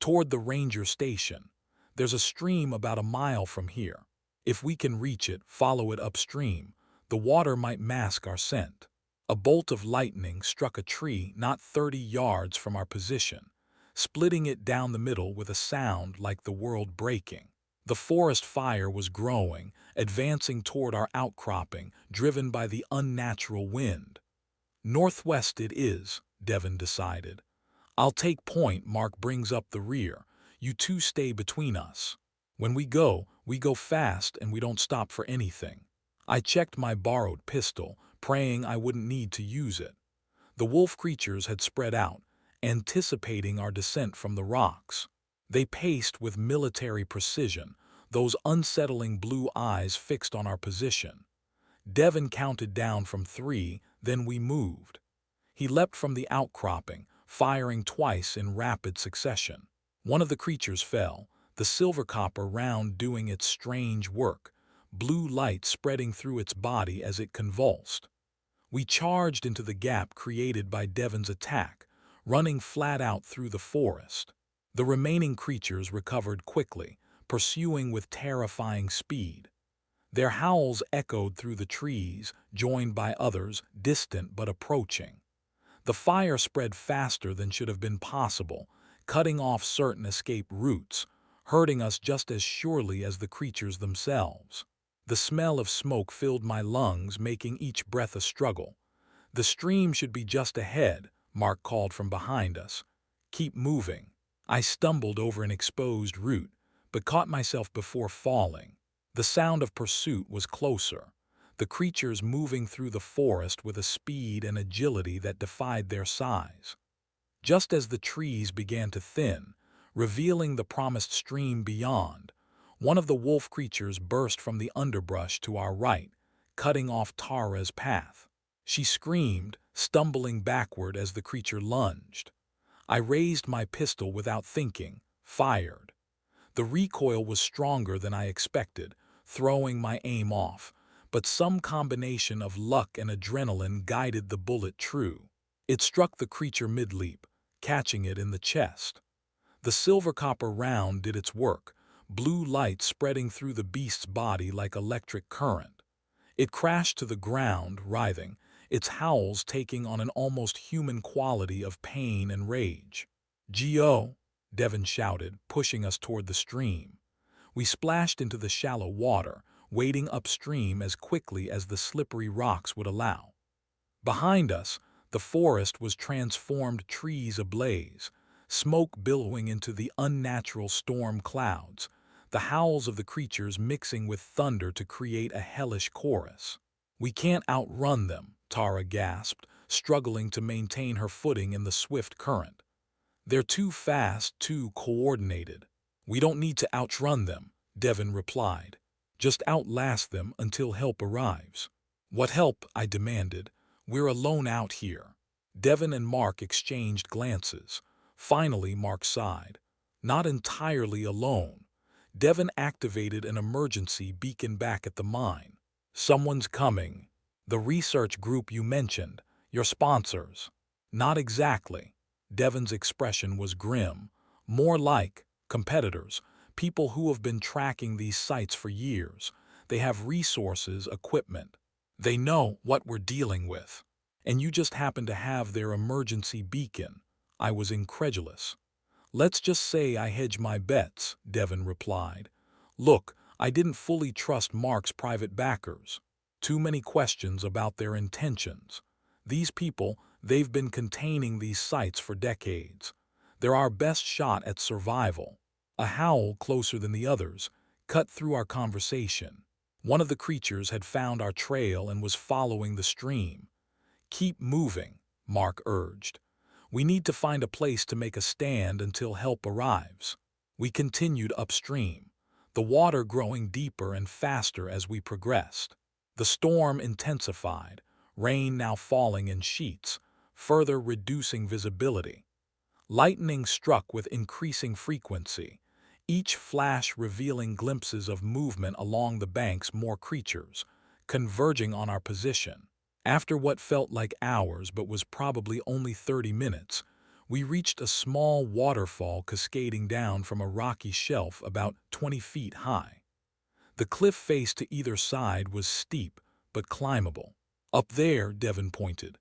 A: "toward the ranger station. There's a stream about a mile from here. If we can reach it, follow it upstream. The water might mask our scent." A bolt of lightning struck a tree not 30 yards from our position, splitting it down the middle with a sound like the world breaking. The forest fire was growing, advancing toward our outcropping, driven by the unnatural wind. "Northwest it is," Devon decided. "I'll take point, Mark brings up the rear. You 2 stay between us. When we go fast and we don't stop for anything." I checked my borrowed pistol, praying I wouldn't need to use it. The wolf creatures had spread out, anticipating our descent from the rocks. They paced with military precision, those unsettling blue eyes fixed on our position. Devon counted down from 3, then we moved. He leapt from the outcropping, firing twice in rapid succession. One of the creatures fell, the silver copper round doing its strange work, blue light spreading through its body as it convulsed. We charged into the gap created by Devon's attack, running flat out through the forest. The remaining creatures recovered quickly, pursuing with terrifying speed. Their howls echoed through the trees, joined by others, distant but approaching. The fire spread faster than should have been possible, cutting off certain escape routes, hurting us just as surely as the creatures themselves. The smell of smoke filled my lungs, making each breath a struggle. "The stream should be just ahead," Mark called from behind us. "Keep moving." I stumbled over an exposed root, but caught myself before falling. The sound of pursuit was closer, the creatures moving through the forest with a speed and agility that defied their size. Just as the trees began to thin, revealing the promised stream beyond, one of the wolf creatures burst from the underbrush to our right, cutting off Tara's path. She screamed, stumbling backward as the creature lunged. I raised my pistol without thinking, fired. The recoil was stronger than I expected, throwing my aim off, but some combination of luck and adrenaline guided the bullet true. It struck the creature mid-leap, catching it in the chest. The silver copper round did its work, blue light spreading through the beast's body like electric current. It crashed to the ground, writhing, its howls taking on an almost human quality of pain and rage. "G.O.!" Devon shouted, pushing us toward the stream. We splashed into the shallow water, wading upstream as quickly as the slippery rocks would allow. Behind us, the forest was transformed trees ablaze, smoke billowing into the unnatural storm clouds, the howls of the creatures mixing with thunder to create a hellish chorus. "We can't outrun them," Tara gasped, struggling to maintain her footing in the swift current. "They're too fast, too coordinated." "We don't need to outrun them," Devon replied. "Just outlast them until help arrives." "What help?" I demanded. "We're alone out here." Devon and Mark exchanged glances. Finally, Mark sighed. "Not entirely alone." Devon activated an emergency beacon back at the mine. "Someone's coming." "The research group you mentioned, your sponsors." "Not exactly." Devon's expression was grim. "More like competitors, people who have been tracking these sites for years. They have resources, equipment. They know what we're dealing with. And you just happen to have their emergency beacon." I was incredulous. "Let's just say I hedge my bets," Devon replied. "Look, I didn't fully trust Mark's private backers. Too many questions about their intentions. These people, they've been containing these sites for decades. They're our best shot at survival." A howl closer than the others cut through our conversation. One of the creatures had found our trail and was following the stream. "Keep moving," Mark urged. "We need to find a place to make a stand until help arrives." We continued upstream, the water growing deeper and faster as we progressed. The storm intensified, rain now falling in sheets, further reducing visibility. Lightning struck with increasing frequency, each flash revealing glimpses of movement along the banks, more creatures, converging on our position. After what felt like hours but was probably only 30 minutes, we reached a small waterfall cascading down from a rocky shelf about 20 feet high. The cliff face to either side was steep but climbable. "Up there," Devon pointed.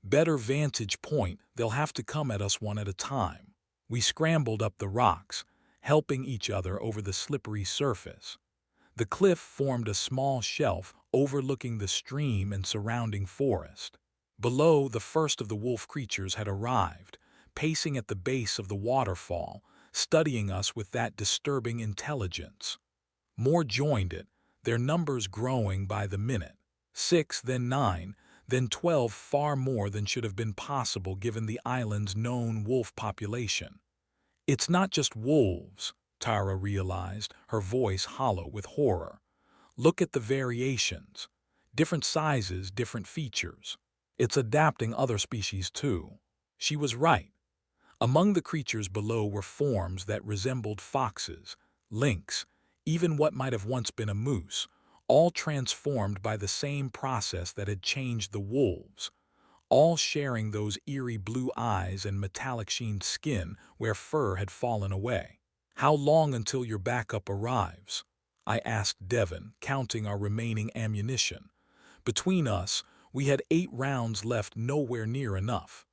A: "Better vantage point, they'll have to come at us one at a time." We scrambled up the rocks, helping each other over the slippery surface. The cliff formed a small shelf overlooking the stream and surrounding forest. Below, the first of the wolf creatures had arrived, pacing at the base of the waterfall, studying us with that disturbing intelligence. More joined it, their numbers growing by the minute. 6, then 9, then 12, far more than should have been possible given the island's known wolf population. "It's not just wolves," Tara realized, her voice hollow with horror. "Look at the variations. Different sizes, different features. It's adapting other species too." She was right. Among the creatures below were forms that resembled foxes, lynx, even what might have once been a moose, all transformed by the same process that had changed the wolves, all sharing those eerie blue eyes and metallic sheened skin where fur had fallen away. "How long until your backup arrives?" I asked Devon, counting our remaining ammunition. Between us, we had 8 rounds left, nowhere near enough.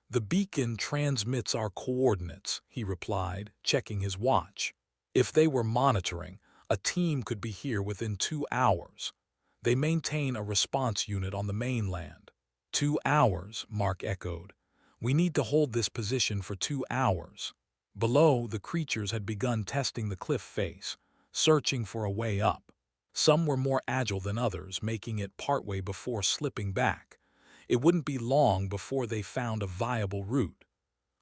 A: "The beacon transmits our coordinates," he replied, checking his watch. "If they were monitoring, a team could be here within 2 hours. They maintain a response unit on the mainland." 2 hours, Mark echoed. "We need to hold this position for 2 hours. Below, the creatures had begun testing the cliff face, searching for a way up. Some were more agile than others, making it partway before slipping back. It wouldn't be long before they found a viable route.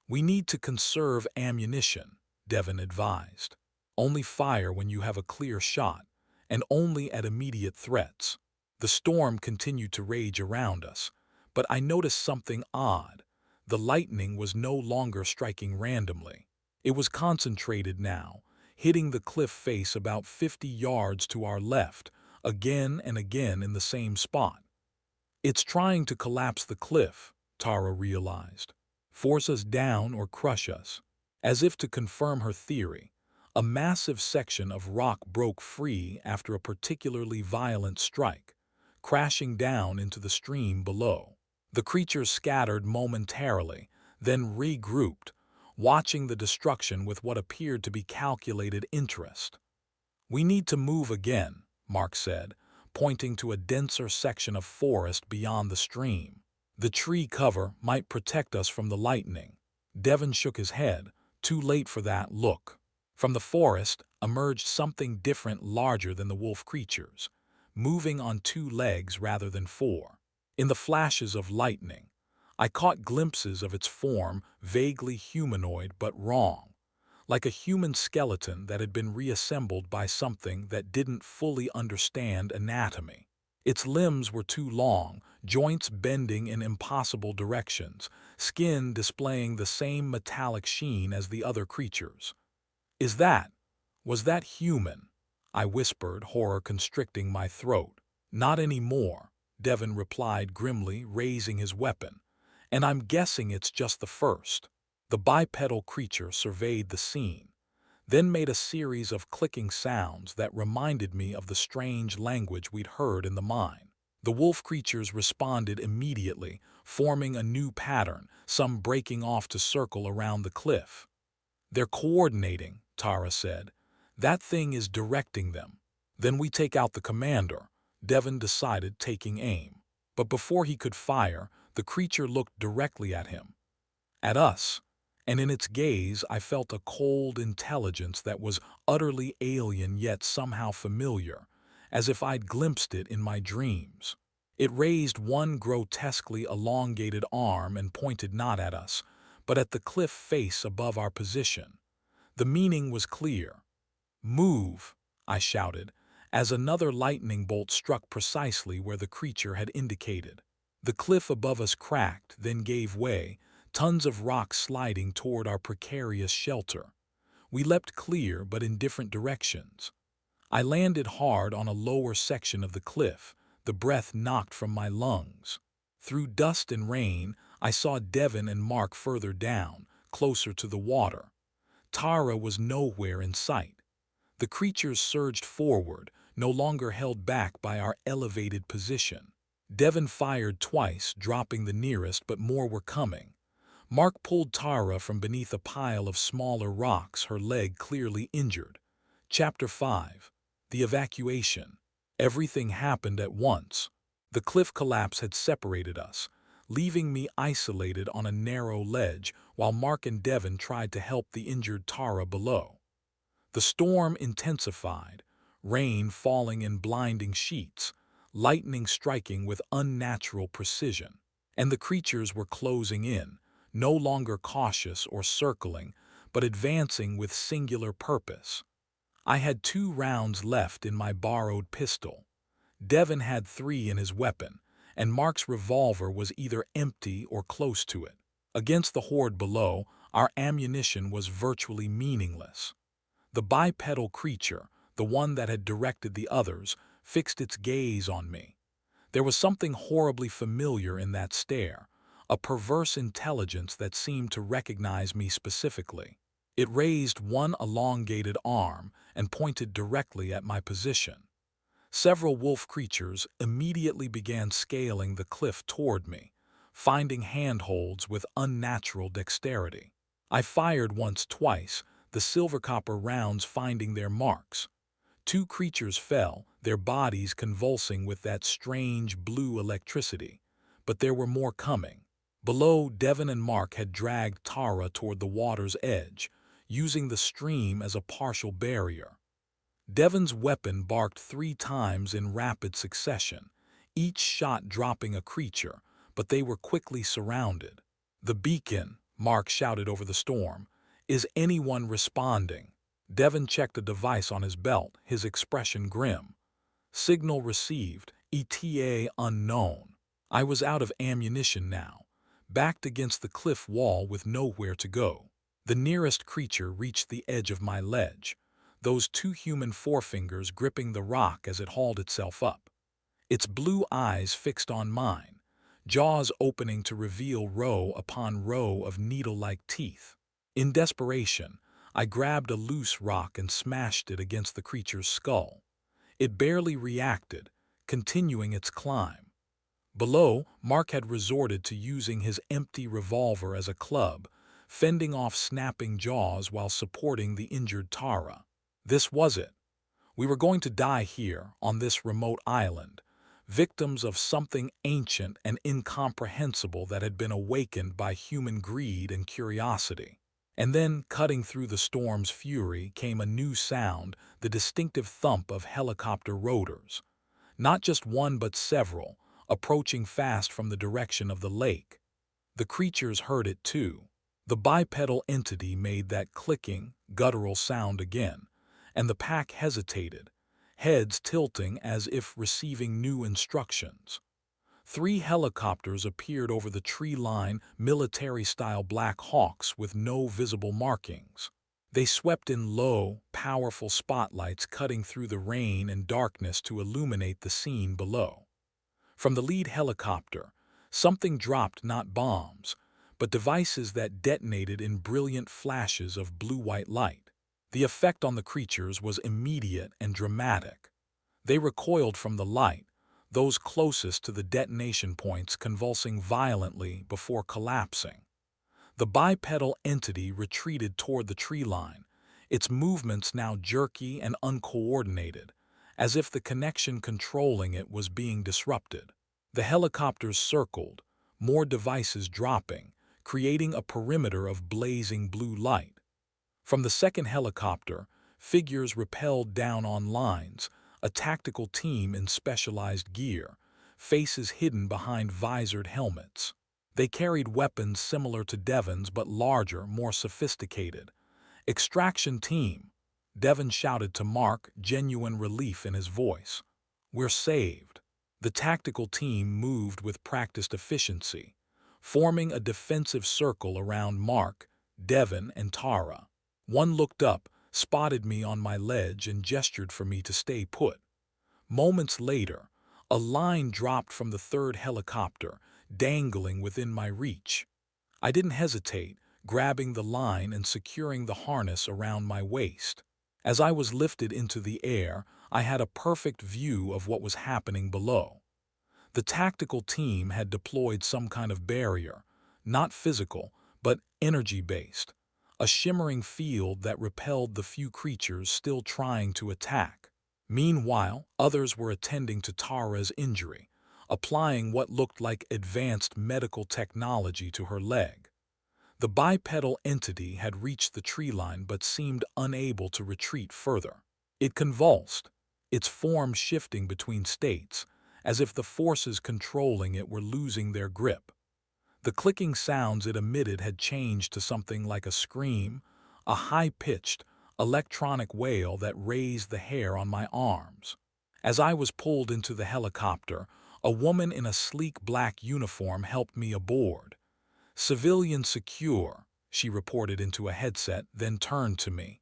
A: "We need to conserve ammunition," Devon advised. "Only fire when you have a clear shot, and only at immediate threats." The storm continued to rage around us, but I noticed something odd. The lightning was no longer striking randomly. It was concentrated now, hitting the cliff face about 50 yards to our left, again and again in the same spot. "It's trying to collapse the cliff," Tara realized. force us down or crush us. As if to confirm her theory, a massive section of rock broke free after a particularly violent strike, crashing down into the stream below. The creatures scattered momentarily, then regrouped, watching the destruction with what appeared to be calculated interest. "We need to move again," Mark said, pointing to a denser section of forest beyond the stream. "The tree cover might protect us from the lightning." Devon shook his head. "Too late for that, look." From the forest emerged something different, larger than the wolf creatures, moving on two legs rather than four. In the flashes of lightning, I caught glimpses of its form, vaguely humanoid but wrong, like a human skeleton that had been reassembled by something that didn't fully understand anatomy. Its limbs were too long, joints bending in impossible directions, skin displaying the same metallic sheen as the other creatures. Was that human?" I whispered, horror constricting my throat. "Not anymore," Devon replied grimly, raising his weapon. "And I'm guessing it's just the first." The bipedal creature surveyed the scene, then made a series of clicking sounds that reminded me of the strange language we'd heard in the mine. The wolf creatures responded immediately, forming a new pattern, some breaking off to circle around the cliff. "They're coordinating," Tara said. "That thing is directing them." "Then we take out the commander," Devon decided, taking aim. But before he could fire, the creature looked directly at him. At us. And in its gaze I felt a cold intelligence that was utterly alien yet somehow familiar, as if I'd glimpsed it in my dreams. It raised one grotesquely elongated arm and pointed not at us, but at the cliff face above our position. The meaning was clear. "Move!" I shouted, as another lightning bolt struck precisely where the creature had indicated. The cliff above us cracked, then gave way, tons of rock sliding toward our precarious shelter. We leapt clear, but in different directions. I landed hard on a lower section of the cliff, the breath knocked from my lungs. Through dust and rain, I saw Devon and Mark further down, closer to the water. Tara was nowhere in sight. The creatures surged forward, no longer held back by our elevated position. Devon fired twice, dropping the nearest, but more were coming. Mark pulled Tara from beneath a pile of smaller rocks, her leg clearly injured. Chapter 5. The Evacuation. Everything happened at once. The cliff collapse had separated us, leaving me isolated on a narrow ledge while Mark and Devon tried to help the injured Tara below. The storm intensified, rain falling in blinding sheets, lightning striking with unnatural precision, and the creatures were closing in, no longer cautious or circling, but advancing with singular purpose. I had 2 rounds left in my borrowed pistol. Devon had 3 in his weapon, and Mark's revolver was either empty or close to it. Against the horde below, our ammunition was virtually meaningless. The bipedal creature, the one that had directed the others, fixed its gaze on me. There was something horribly familiar in that stare, a perverse intelligence that seemed to recognize me specifically. It raised one elongated arm and pointed directly at my position. Several wolf creatures immediately began scaling the cliff toward me, finding handholds with unnatural dexterity. I fired once, twice, the silver-copper rounds finding their marks. 2 creatures fell, their bodies convulsing with that strange blue electricity. But there were more coming. Below, Devon and Mark had dragged Tara toward the water's edge, using the stream as a partial barrier. Devon's weapon barked 3 times in rapid succession, each shot dropping a creature, but they were quickly surrounded. "The beacon," Mark shouted over the storm. "Is anyone responding?" Devon checked a device on his belt, his expression grim. "Signal received, ETA unknown." I was out of ammunition now, backed against the cliff wall with nowhere to go. The nearest creature reached the edge of my ledge, those 2 human forefingers gripping the rock as it hauled itself up. Its blue eyes fixed on mine, jaws opening to reveal row upon row of needle-like teeth. In desperation, I grabbed a loose rock and smashed it against the creature's skull. It barely reacted, continuing its climb. Below, Mark had resorted to using his empty revolver as a club, fending off snapping jaws while supporting the injured Tara. This was it. We were going to die here, on this remote island, victims of something ancient and incomprehensible that had been awakened by human greed and curiosity. And then, cutting through the storm's fury, came a new sound, the distinctive thump of helicopter rotors. Not just one but several, approaching fast from the direction of the lake. The creatures heard it too. The bipedal entity made that clicking, guttural sound again, and the pack hesitated, heads tilting as if receiving new instructions. 3 helicopters appeared over the tree line, military-style Black Hawks with no visible markings. They swept in low, powerful spotlights cutting through the rain and darkness to illuminate the scene below. From the lead helicopter, something dropped not bombs, but devices that detonated in brilliant flashes of blue-white light. The effect on the creatures was immediate and dramatic. They recoiled from the light, those closest to the detonation points convulsing violently before collapsing. The bipedal entity retreated toward the tree line, its movements now jerky and uncoordinated, as if the connection controlling it was being disrupted. The helicopters circled, more devices dropping, creating a perimeter of blazing blue light. From the second helicopter, figures rappelled down on lines, a tactical team in specialized gear, faces hidden behind visored helmets. They carried weapons similar to Devon's but larger, more sophisticated. "Extraction team," Devon shouted to Mark, genuine relief in his voice. "We're saved." The tactical team moved with practiced efficiency, forming a defensive circle around Mark, Devon, and Tara. One looked up, spotted me on my ledge, and gestured for me to stay put. Moments later, a line dropped from the third helicopter, dangling within my reach. I didn't hesitate, grabbing the line and securing the harness around my waist. As I was lifted into the air, I had a perfect view of what was happening below. The tactical team had deployed some kind of barrier, not physical, but energy-based, a shimmering field that repelled the few creatures still trying to attack. Meanwhile, others were attending to Tara's injury, applying what looked like advanced medical technology to her leg. The bipedal entity had reached the tree line but seemed unable to retreat further. It convulsed, its form shifting between states, as if the forces controlling it were losing their grip. The clicking sounds it emitted had changed to something like a scream, a high-pitched, electronic wail that raised the hair on my arms. As I was pulled into the helicopter, a woman in a sleek black uniform helped me aboard. "Civilian secure," she reported into a headset, then turned to me.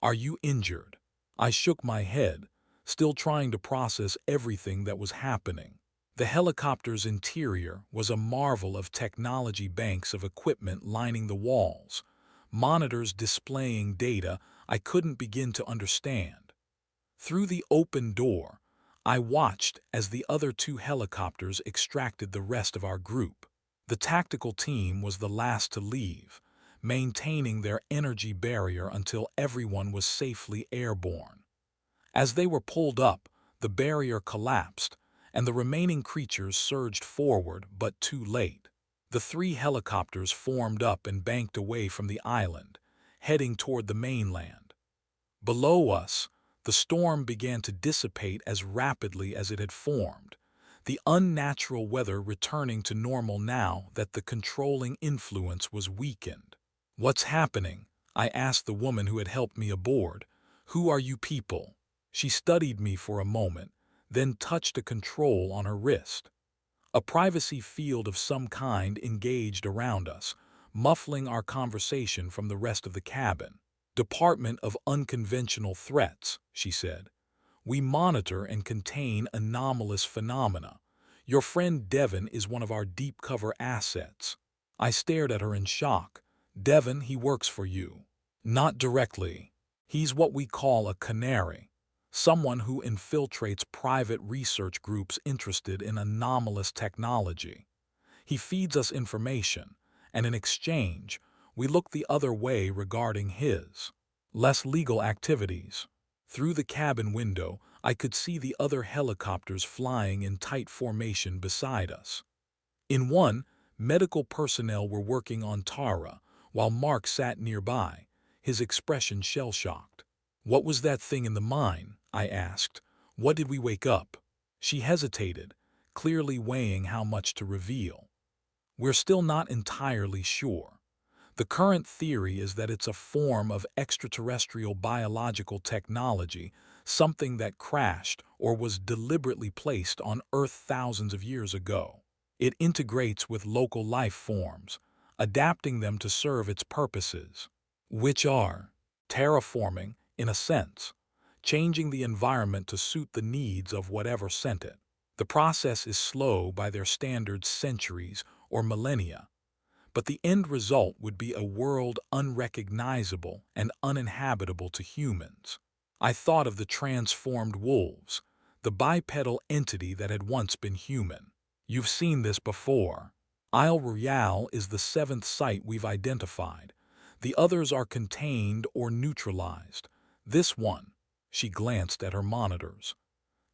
A: "Are you injured?" I shook my head, still trying to process everything that was happening. The helicopter's interior was a marvel of technology, banks of equipment lining the walls, monitors displaying data I couldn't begin to understand. Through the open door, I watched as the other 2 helicopters extracted the rest of our group. The tactical team was the last to leave, maintaining their energy barrier until everyone was safely airborne. As they were pulled up, the barrier collapsed, and the remaining creatures surged forward, but too late. The 3 helicopters formed up and banked away from the island, heading toward the mainland. Below us, the storm began to dissipate as rapidly as it had formed, the unnatural weather returning to normal now that the controlling influence was weakened. "What's happening?" I asked the woman who had helped me aboard. "Who are you people?" She studied me for a moment, then touched a control on her wrist. A privacy field of some kind engaged around us, muffling our conversation from the rest of the cabin. "Department of Unconventional Threats," she said. "We monitor and contain anomalous phenomena. Your friend Devon is one of our deep cover assets. I stared at her in shock. Devon, he works for you. Not directly. He's what we call a canary, someone who infiltrates private research groups interested in anomalous technology. He feeds us information, and in exchange, we look the other way regarding his less legal activities. Through the cabin window, I could see the other helicopters flying in tight formation beside us. In one, medical personnel were working on Tara, while Mark sat nearby, his expression shell-shocked. "What was that thing in the mine?" I asked. "What did we wake up?" She hesitated, clearly weighing how much to reveal. "We're still not entirely sure. The current theory is that it's a form of extraterrestrial biological technology, something that crashed or was deliberately placed on Earth thousands of years ago. It integrates with local life forms, adapting them to serve its purposes, which are terraforming, in a sense, changing the environment to suit the needs of whatever sent it. The process is slow by their standards, centuries or millennia, but the end result would be a world unrecognizable and uninhabitable to humans. I thought of the transformed wolves, the bipedal entity that had once been human. You've seen this before. Isle Royale is the seventh site we've identified. The others are contained or neutralized. This one, she glanced at her monitors.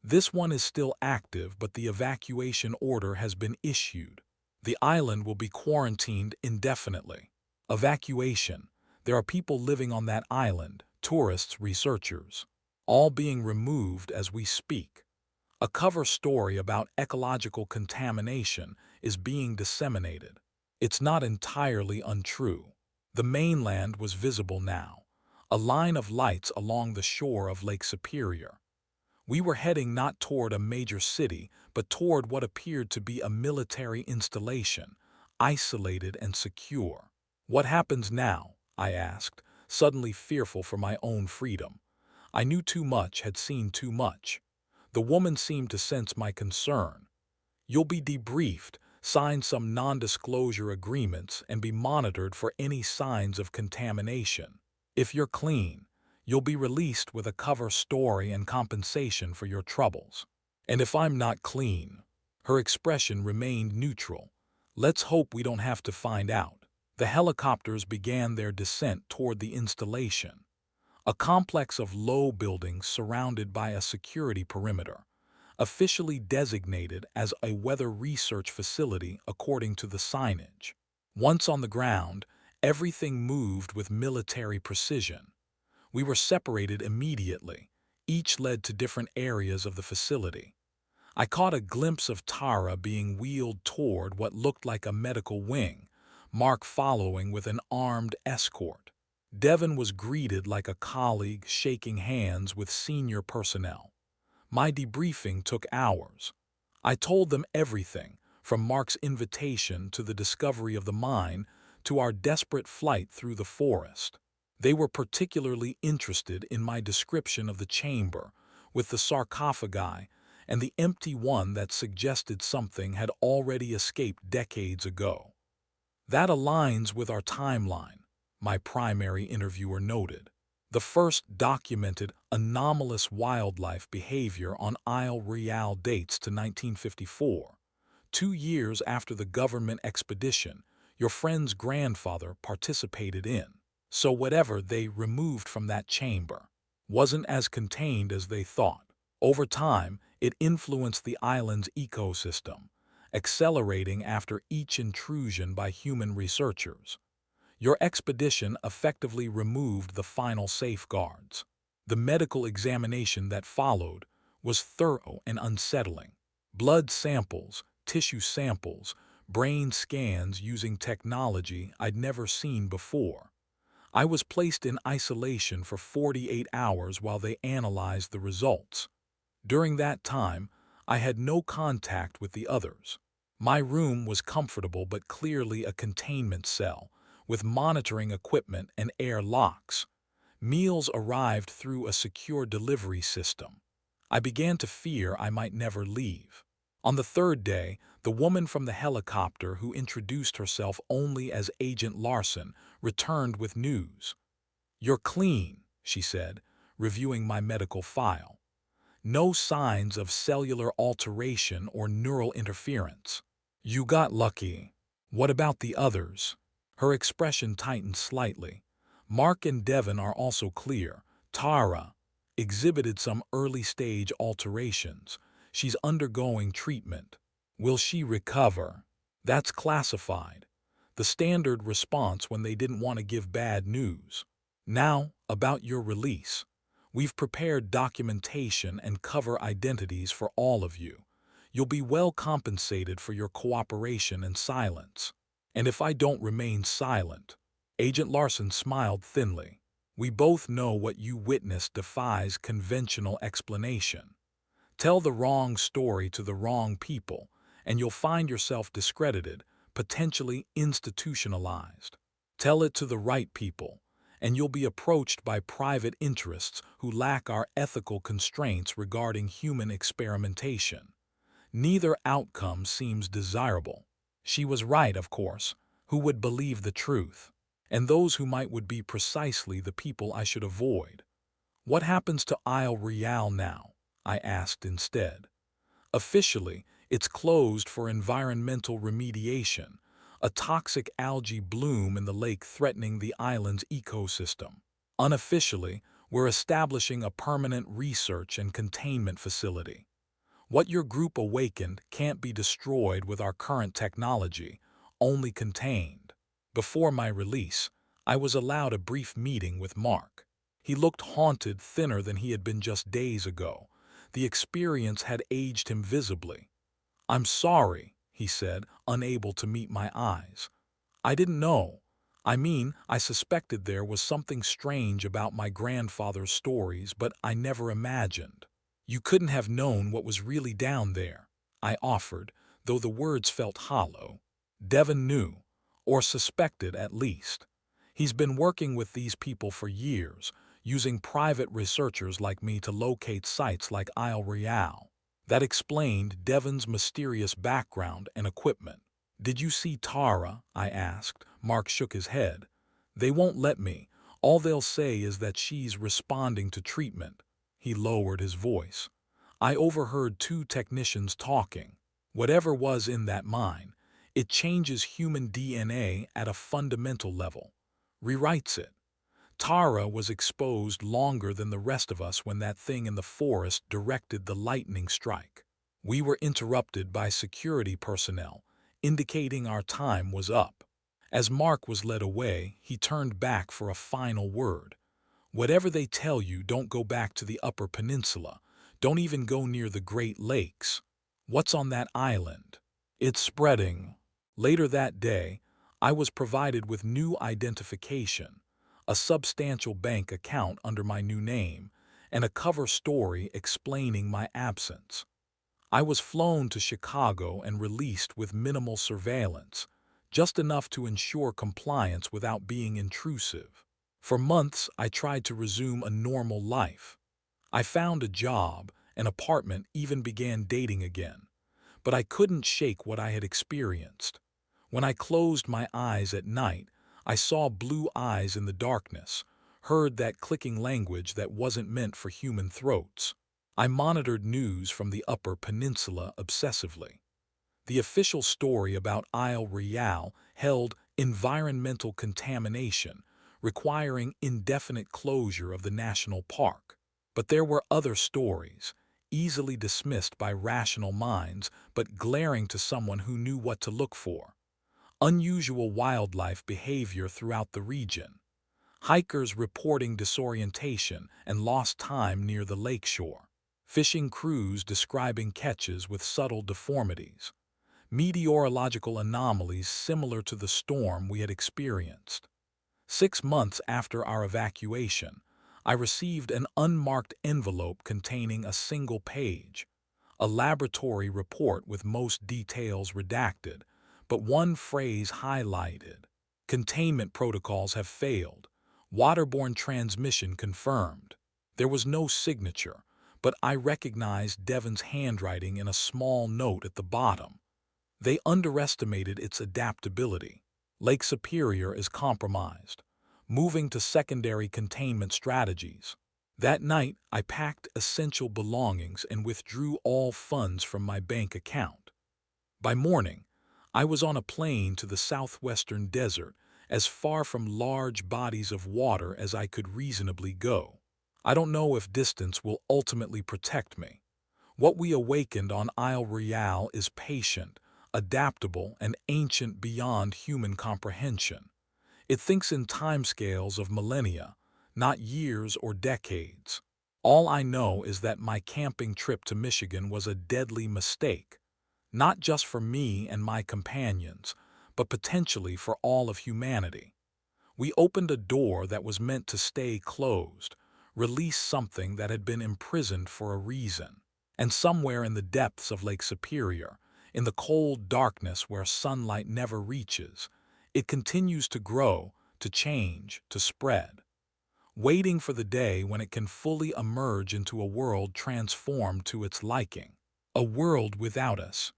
A: This one is still active, but the evacuation order has been issued. The island will be quarantined indefinitely. Evacuation. There are people living on that island, tourists, researchers, all being removed as we speak. A cover story about ecological contamination is being disseminated. It's not entirely untrue. The mainland was visible now, a line of lights along the shore of Lake Superior. We were heading not toward a major city, but toward what appeared to be a military installation, isolated and secure. "What happens now?" I asked, suddenly fearful for my own freedom. I knew too much, had seen too much. The woman seemed to sense my concern. "You'll be debriefed, sign some non-disclosure agreements, and be monitored for any signs of contamination. If you're clean, you'll be released with a cover story and compensation for your troubles. And if I'm not clean?" Her expression remained neutral. "Let's hope we don't have to find out." The helicopters began their descent toward the installation, a complex of low buildings surrounded by a security perimeter, officially designated as a weather research facility according to the signage. Once on the ground, everything moved with military precision. We were separated immediately. Each led to different areas of the facility. I caught a glimpse of Tara being wheeled toward what looked like a medical wing, Mark following with an armed escort. Devon was greeted like a colleague, shaking hands with senior personnel. My debriefing took hours. I told them everything, from Mark's invitation to the discovery of the mine to our desperate flight through the forest. They were particularly interested in my description of the chamber, with the sarcophagi and the empty one that suggested something had already escaped decades ago. "That aligns with our timeline," my primary interviewer noted. "The first documented anomalous wildlife behavior on Isle Royale dates to 1954, 2 years after the government expedition your friend's grandfather participated in. So whatever they removed from that chamber wasn't as contained as they thought. Over time, it influenced the island's ecosystem, accelerating after each intrusion by human researchers. Your expedition effectively removed the final safeguards. The medical examination that followed was thorough and unsettling. Blood samples, tissue samples, brain scans using technology I'd never seen before. I was placed in isolation for 48 hours while they analyzed the results. During that time, I had no contact with the others. My room was comfortable but clearly a containment cell, with monitoring equipment and air locks. Meals arrived through a secure delivery system. I began to fear I might never leave. On the third day, the woman from the helicopter who introduced herself only as Agent Larson returned with news. "You're clean," she said, reviewing my medical file. "No signs of cellular alteration or neural interference. You got lucky. What about the others?" Her expression tightened slightly. "Mark and Devon are also clear. Tara exhibited some early-stage alterations. She's undergoing treatment. Will she recover?" That's classified. The standard response when they didn't want to give bad news. "Now, about your release. We've prepared documentation and cover identities for all of you. You'll be well compensated for your cooperation and silence." "And if I don't remain silent?" Agent Larson smiled thinly. "We both know what you witnessed defies conventional explanation. Tell the wrong story to the wrong people, and you'll find yourself discredited, potentially institutionalized. Tell it to the right people, and you'll be approached by private interests who lack our ethical constraints regarding human experimentation. Neither outcome seems desirable." She was right, of course. Who would believe the truth? And those who might would be precisely the people I should avoid. "What happens to Isle Royale now?" I asked instead. "Officially, it's closed for environmental remediation, a toxic algae bloom in the lake threatening the island's ecosystem. Unofficially, we're establishing a permanent research and containment facility. What your group awakened can't be destroyed with our current technology, only contained." Before my release, I was allowed a brief meeting with Mark. He looked haunted, thinner than he had been just days ago. The experience had aged him visibly. "I'm sorry," he said, unable to meet my eyes. "I didn't know. I suspected there was something strange about my grandfather's stories, but I never imagined." "You couldn't have known what was really down there," I offered, though the words felt hollow. "Devon knew, or suspected at least. He's been working with these people for years, using private researchers like me to locate sites like Isle Royale." That explained Devon's mysterious background and equipment. "Did you see Tara?" I asked. Mark shook his head. "They won't let me. All they'll say is that she's responding to treatment." He lowered his voice. "I overheard 2 technicians talking. Whatever was in that mine, it changes human DNA at a fundamental level. Rewrites it. Tara was exposed longer than the rest of us when that thing in the forest directed the lightning strike. We were interrupted by security personnel, indicating our time was up." As Mark was led away, he turned back for a final word. "Whatever they tell you, don't go back to the Upper Peninsula. Don't even go near the Great Lakes. What's on that island? It's spreading." Later that day, I was provided with new identification, a substantial bank account under my new name, and a cover story explaining my absence. I was flown to Chicago and released with minimal surveillance, just enough to ensure compliance without being intrusive. For months, I tried to resume a normal life. I found a job, an apartment, even began dating again. But I couldn't shake what I had experienced. When I closed my eyes at night, I saw blue eyes in the darkness, heard that clicking language that wasn't meant for human throats. I monitored news from the Upper Peninsula obsessively. The official story about Isle Royale held environmental contamination, requiring indefinite closure of the national park. But there were other stories, easily dismissed by rational minds, but glaring to someone who knew what to look for. Unusual wildlife behavior throughout the region. Hikers reporting disorientation and lost time near the lakeshore. Fishing crews describing catches with subtle deformities. Meteorological anomalies similar to the storm we had experienced. 6 months after our evacuation, I received an unmarked envelope containing a single page, a laboratory report with most details redacted, but one phrase highlighted. "Containment protocols have failed. Waterborne transmission confirmed." There was no signature, but I recognized Devon's handwriting in a small note at the bottom. They underestimated its adaptability. Lake Superior is compromised, moving to secondary containment strategies. That night, I packed essential belongings and withdrew all funds from my bank account. By morning, I was on a plane to the southwestern desert, as far from large bodies of water as I could reasonably go. I don't know if distance will ultimately protect me. What we awakened on Isle Royale is patient, adaptable, and ancient beyond human comprehension. It thinks in timescales of millennia, not years or decades. All I know is that my camping trip to Michigan was a deadly mistake, not just for me and my companions, but potentially for all of humanity. We opened a door that was meant to stay closed, released something that had been imprisoned for a reason. And somewhere in the depths of Lake Superior, in the cold darkness where sunlight never reaches, it continues to grow, to change, to spread, waiting for the day when it can fully emerge into a world transformed to its liking. A world without us.